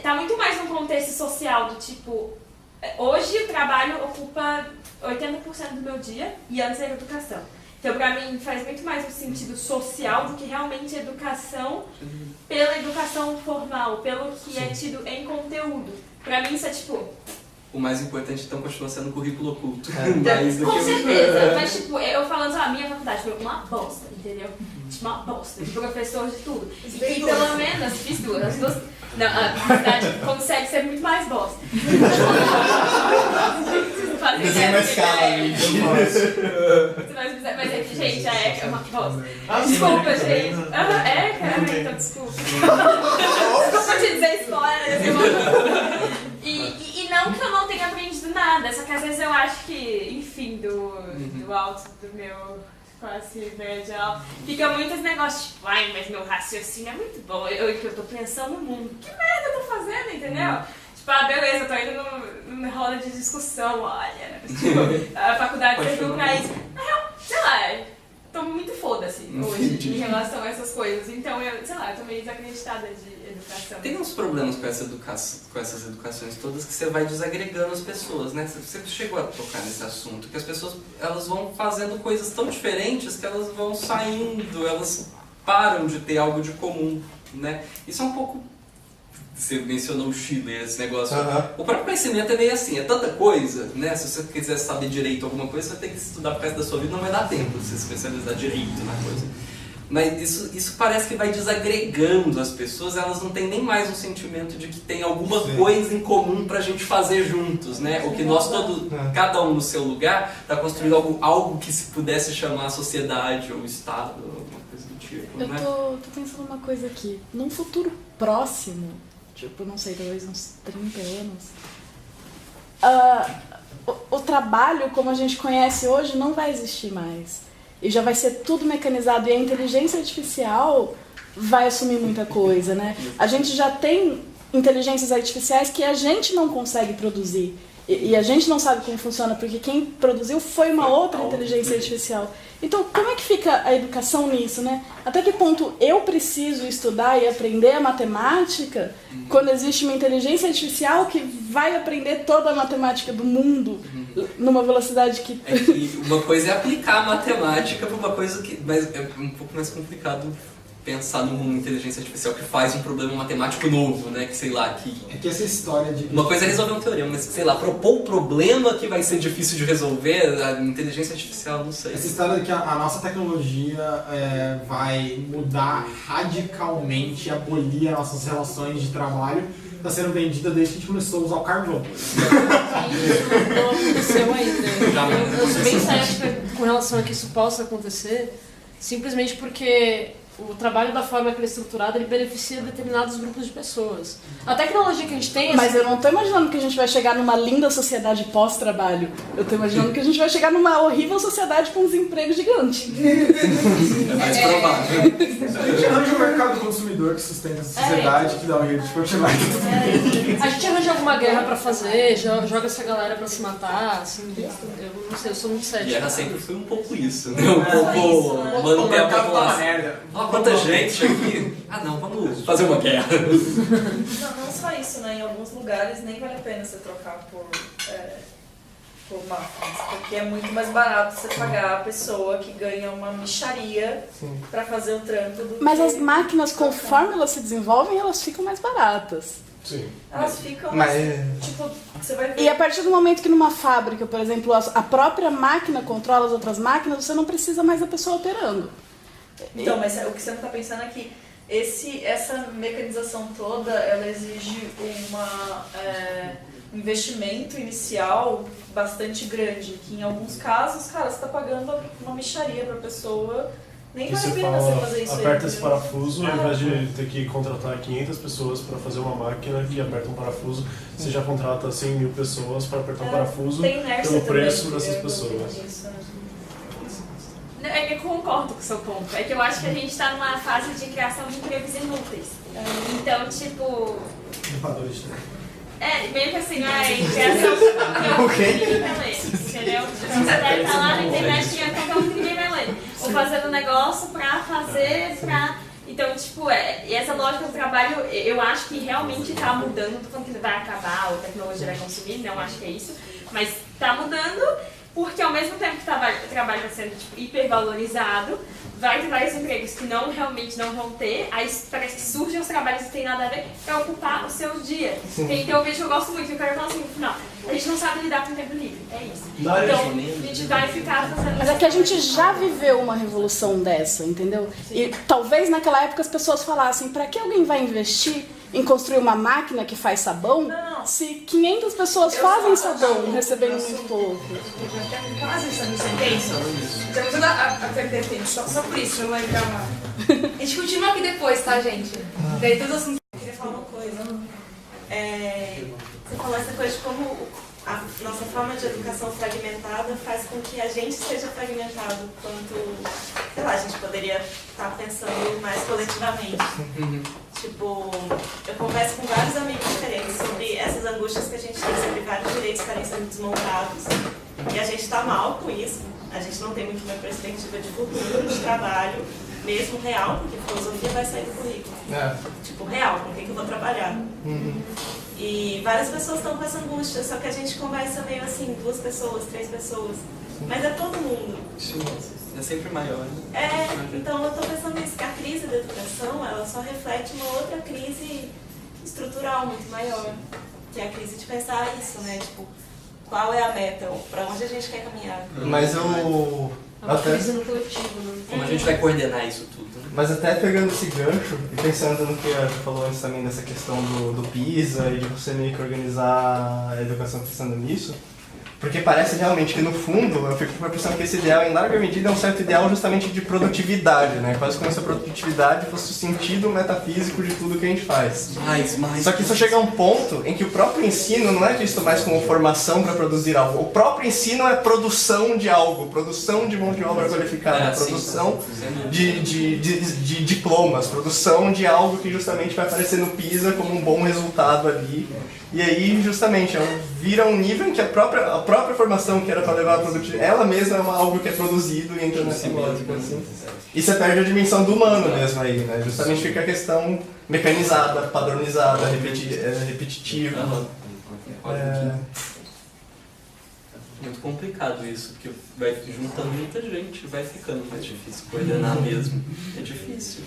Tá muito mais num contexto social do tipo, hoje o trabalho ocupa 80% do meu dia e antes era educação. Então, pra mim, faz muito mais um sentido social do que realmente educação pela educação formal, pelo que é tido em conteúdo. Pra mim, isso é tipo... O mais importante, então, continua sendo o currículo oculto. Com certeza, mas tipo, eu falando, a minha faculdade foi uma bosta, entendeu? Tipo, uma bosta, de professor de tudo. E pelo menos, fiz duas, as duas... Não, a faculdade consegue ser muito mais bosta. Mas é mais calma, mas é que, gente, é uma bosta. Desculpa, gente. Cara, então desculpa. Desculpa te dizer spoiler. E não que eu não tenha aprendido acho que, enfim, do alto do meu classe média, fica muitos negócios tipo, ai, mas meu raciocínio é muito bom, que eu tô pensando no mundo. Que merda eu tô fazendo, entendeu? Tipo, beleza, eu tô indo numa roda de discussão, olha, tipo, a faculdade serviu pra isso. Na real, sei lá, tô muito foda-se hoje em relação a essas coisas. Então, eu tô meio desacreditada de educação. Tem uns problemas com essas educações todas que você vai desagregando as pessoas, né? Você chegou a tocar nesse assunto, que as pessoas elas vão fazendo coisas tão diferentes que elas vão saindo, elas param de ter algo de comum, né? Isso é um pouco... Você mencionou o Chile, esse negócio. O próprio conhecimento é meio assim, é tanta coisa, né? Se você quiser saber direito alguma coisa, você vai ter que estudar pro resto da sua vida, não vai dar tempo de se especializar direito na coisa. Mas isso parece que vai desagregando as pessoas, elas não têm nem mais um sentimento de que tem alguma coisa em comum pra gente fazer juntos, né? Ou que nós todos, cada um no seu lugar, tá construindo algo que se pudesse chamar sociedade ou Estado, alguma coisa do tipo, né? Eu tô pensando uma coisa aqui. Num futuro próximo, tipo, não sei, talvez uns 30 anos, o trabalho como a gente conhece hoje não vai existir mais. E já vai ser tudo mecanizado. E a inteligência artificial vai assumir muita coisa, né? A gente já tem inteligências artificiais que a gente não consegue produzir. E a gente não sabe como funciona, porque quem produziu foi uma outra inteligência artificial. Então, como é que fica a educação nisso, né? Até que ponto eu preciso estudar e aprender a matemática quando existe uma inteligência artificial que vai aprender toda a matemática do mundo numa velocidade que... É que uma coisa é aplicar a matemática para uma coisa que... Mas é um pouco mais complicado pensar numa inteligência artificial que faz um problema matemático novo, né? Que sei lá, que... É que essa história de... Uma coisa é resolver um teorema, mas sei lá, propor um problema que vai ser difícil de resolver, a inteligência artificial, não sei. Essa história de que a nossa tecnologia vai mudar radicalmente, abolir as nossas relações de trabalho, está sendo vendida desde que a gente começou a usar o carvão. Não aconteceu ainda. Eu sou bem cética com relação a que isso possa acontecer, simplesmente porque o trabalho da forma que ele é estruturado, ele beneficia determinados grupos de pessoas. A tecnologia que a gente tem... Mas eu não tô imaginando que a gente vai chegar numa linda sociedade pós-trabalho. Eu tô imaginando que a gente vai chegar numa horrível sociedade com um desemprego gigante. É mais provável. A gente arranja um mercado consumidor que sustenta essa sociedade, que dá um jeito de continuar. A gente arranja alguma guerra pra fazer, joga essa galera pra se matar, assim, eu não sei, eu sou muito cético. Guerra sempre foi um pouco isso, né? Um pouco manter a população. Quanta gente aqui. Ah não, vamos fazer uma guerra. Não só isso, né? Em alguns lugares nem vale a pena você trocar por máquinas, porque é muito mais barato você pagar a pessoa que ganha uma mixaria pra fazer o trampo do Mas que... as máquinas, conforme elas se desenvolvem, elas ficam mais baratas. Sim. Elas ficam, tipo, você vai ver... E a partir do momento que numa fábrica, por exemplo, a própria máquina controla as outras máquinas, você não precisa mais da pessoa operando. Então, mas o que você não está pensando é que essa mecanização toda, ela exige um investimento inicial bastante grande, que em alguns casos, cara, você está pagando uma mixaria para a pessoa, nem vale a pena você fazer isso. Aperta esse parafuso, ao invés de ter que contratar 500 pessoas para fazer uma máquina que aperta um parafuso, você já contrata 100 mil pessoas para apertar um parafuso pelo preço dessas pessoas. É que eu concordo com o seu ponto. É que eu acho que a gente está numa fase de criação de empregos inúteis. Então, tipo... Limpadores de meio que assim, criação de ninguém vai ler, entendeu? Você deve estar lá na internet e qualquer um que ninguém vai ler. Ou fazendo um negócio Então, tipo, e essa lógica do trabalho, eu acho que realmente está mudando. Não tô falando que vai acabar ou a tecnologia vai consumir, não acho que é isso. Mas está mudando. Porque ao mesmo tempo que o trabalho está sendo tipo, hipervalorizado, vai ter vários empregos que realmente não vão ter, aí parece que surgem os trabalhos que não tem nada a ver para ocupar o seu dia. Então eu vejo que eu gosto muito, eu quero falar assim no final, a gente não sabe lidar com o tempo livre, é isso. Então a gente vai ficar fazendo... Mas é que a gente já viveu uma revolução dessa, entendeu? E talvez naquela época as pessoas falassem, para que alguém vai investir em construir uma máquina que faz sabão, se 500 pessoas fazem sabão recebendo muito pouco. Quase essa sentença. Temos toda a perder tempo, só por isso, eu vou entrar uma... A gente continua aqui depois, tá, gente? Daí todos os... Eu queria falar uma coisa. Você falou essa coisa de como a nossa forma de educação fragmentada faz com que a gente seja fragmentado quanto, sei lá, a gente poderia estar pensando mais coletivamente. Tipo, eu converso com vários amigos diferentes sobre essas angústias que a gente tem sobre vários direitos estarem sendo desmontados. E a gente está mal com isso. A gente não tem muito uma perspectiva de futuro, de trabalho, mesmo real, porque filosofia vai sair do currículo. Tipo, real, com quem que eu vou trabalhar. E várias pessoas estão com essa angústia, só que a gente conversa meio assim, 2 pessoas, 3 pessoas. Mas é todo mundo. Sim, é sempre maior, né? Então eu estou pensando nisso, que a crise da educação, ela só reflete uma outra crise estrutural muito maior. Que é a crise de pensar isso, né? Tipo, qual é a meta? Para onde a gente quer caminhar? Mas eu... Como a gente vai coordenar isso tudo? Né? Mas até pegando esse gancho e pensando no que a gente falou antes também dessa questão do PISA e de você meio que organizar a educação pensando nisso, porque parece realmente que no fundo eu fico com a impressão que esse ideal em larga medida é um certo ideal justamente de produtividade, né? Quase como se a produtividade fosse o sentido metafísico de tudo que a gente faz. Só que isso chega a um ponto em que o próprio ensino não é visto mais como formação para produzir algo. O próprio ensino é produção de algo, produção de mão de obra qualificada, produção de diplomas, produção de algo que justamente vai aparecer no PISA como um bom resultado ali. E aí, justamente, vira um nível em que a própria formação que era para levar a produtividade, ela mesma é algo que é produzido e entra nessa lógica, assim. E você perde a dimensão do humano mesmo aí, né? Justamente fica a questão mecanizada, padronizada, repetitiva. Muito complicado isso, porque vai juntando muita gente, vai ficando mais difícil coordenar mesmo. É difícil.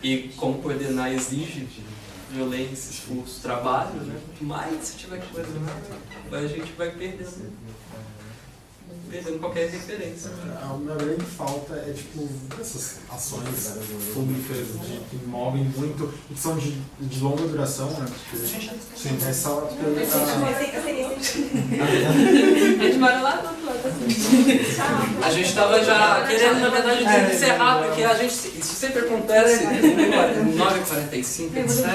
E como coordenar exige violência, esforço, trabalho, né? Quanto mais você tiver que coordenar, a gente vai perdendo qualquer referência. A minha grande falta é, tipo, essas ações públicas que movem muito, que são de longa duração, né? Sim, é só... A gente mora lá do outro lado, assim. A gente estava já querendo, na verdade, encerrar, porque a gente, isso sempre acontece 9h45, etc.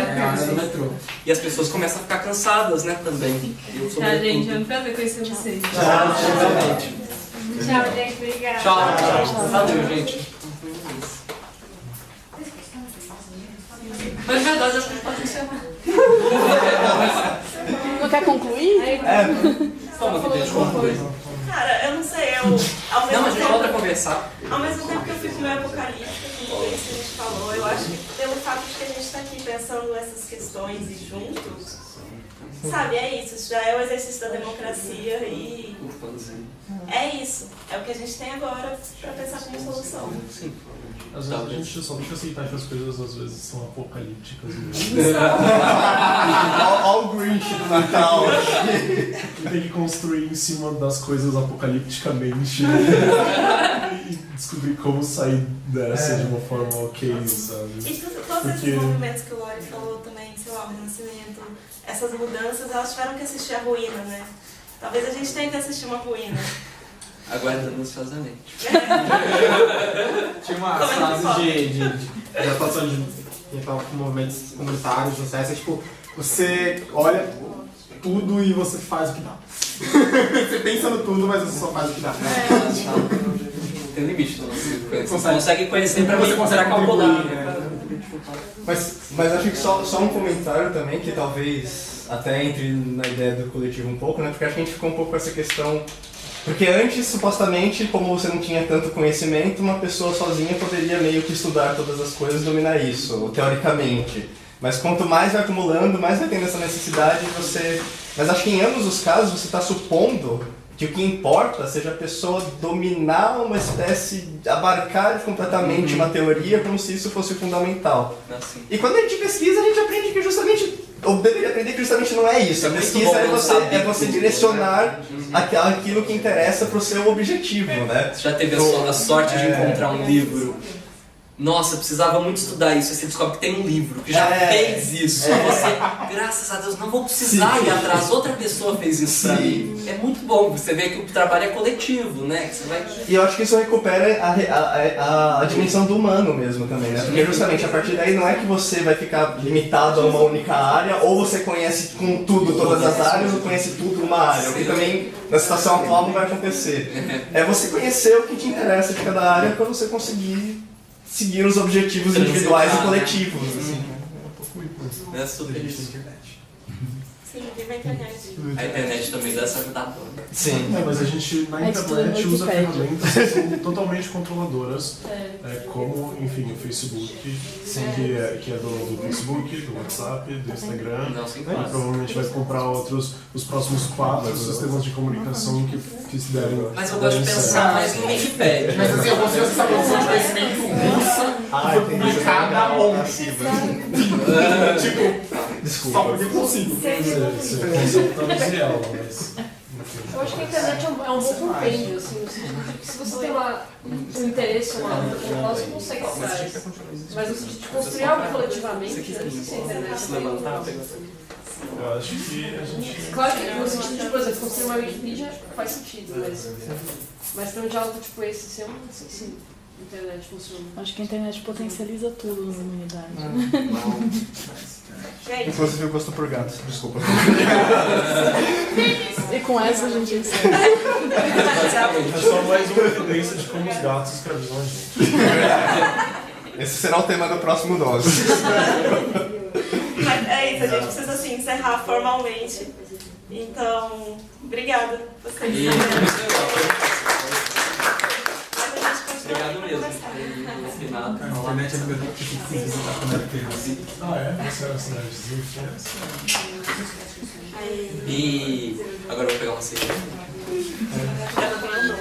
E as pessoas começam a ficar cansadas, né, também. Tá, gente, é um prazer conhecer vocês. Tchau, Tchau, gente. Obrigada. Tchau. Valeu, gente. Mas, na verdade, acho que a gente pode encerrar. Não quer concluir? Toma que deixa eu concluir. Cara, eu não sei, ao mesmo Não, mas tempo... volta a conversar. Ao mesmo tempo que eu fico meio apocalíptica com tudo isso que a gente falou, eu acho que pelo fato de que a gente está aqui pensando essas questões e juntos, sabe, é isso já é o exercício da democracia e é isso, é o que a gente tem agora para pensar como solução. Sim. Às vezes a gente só tem que aceitar que as coisas às vezes são apocalípticas. Olha o Grinch do Natal. E tem que construir em cima das coisas apocalipticamente e descobrir como sair dessa de uma forma ok, sabe? E todos esses movimentos que o Lori falou também, sei lá, o Renascimento, essas mudanças, elas tiveram que assistir a ruína, né? Talvez a gente tenha que assistir uma ruína. Aguardando ansiosamente. Tinha uma fase de atuação de movimentos comunitários, sociais, é tipo, você olha tudo e você faz o que dá. Você pensa no tudo, mas você só faz o que dá. Tem um limite, você consegue conhecer pra você conseguir calcular. Mas acho que só um comentário também, que talvez até entre na ideia do coletivo um pouco, né? Porque acho que a gente ficou um pouco com essa questão. Porque antes, supostamente, como você não tinha tanto conhecimento, uma pessoa sozinha poderia meio que estudar todas as coisas e dominar isso, teoricamente. Mas quanto mais vai acumulando, mais vai tendo essa necessidade de você... Mas acho que em ambos os casos você está supondo que o que importa seja a pessoa dominar uma espécie, abarcar completamente uma teoria como se isso fosse fundamental. Assim. E quando a gente pesquisa, a gente aprende que justamente, ou deveria aprender que justamente não é isso. A pesquisa é você direcionar aquilo que interessa para o seu objetivo, né? Você já teve a sorte de encontrar um livro nossa, precisava muito estudar isso. Aí você descobre que tem um livro que já fez isso. Você, graças a Deus, não vou precisar ir atrás. Outra pessoa fez isso pra mim. É muito bom. Você vê que o trabalho é coletivo, né? Que você vai... E eu acho que isso recupera a dimensão do humano mesmo também, né? Porque justamente a partir daí não é que você vai ficar limitado a uma única área, ou você conhece com tudo todas as áreas, ou conhece tudo uma área. O que também, na situação atual, não vai acontecer. É você conhecer o que te interessa de cada área para você conseguir seguir os objetivos individuais e coletivos. Assim. É super isso. Sim, viva a internet. A internet também dá essa ajudada. Sim. Mas a gente na internet usa ferramentas que são totalmente controladoras, como, enfim, o Facebook, que é do Facebook, do WhatsApp, do Instagram. E provavelmente vai comprar os próximos 4 sistemas de comunicação que se derem. Mas eu gosto de pensar mais no Wikipedia. Mas assim, eu consigo essa produção de conhecimento russa que foi publicada ontem. Tipo, desculpa. Só porque eu consigo. Eu acho que a internet é um bom compêndio, assim, no sentido de que se você tem um interesse, uma luta, você consegue atrás. Mas no sentido de construir algo coletivamente, eu não sei se a internet eu acho que a gente... Claro que no sentido de, por exemplo, construir uma Wikipedia faz sentido, mas ter um diálogo tipo esse, eu não sei se a internet funciona. Acho que a internet potencializa tudo na humanidade. Inclusive eu gosto por gatos, desculpa. E com essa a gente encerra. É só mais uma evidência de como os gatos escravizam a gente. Esse será o tema do próximo Dose. Mas é isso, a gente precisa assim, encerrar formalmente. Então, obrigada. Vocês. Obrigado mesmo. A internet é meu que fica visitar quando era criança. Ah, é? Você era uma cidadezinha E agora eu vou pegar uma cerveja. Eu tô tomando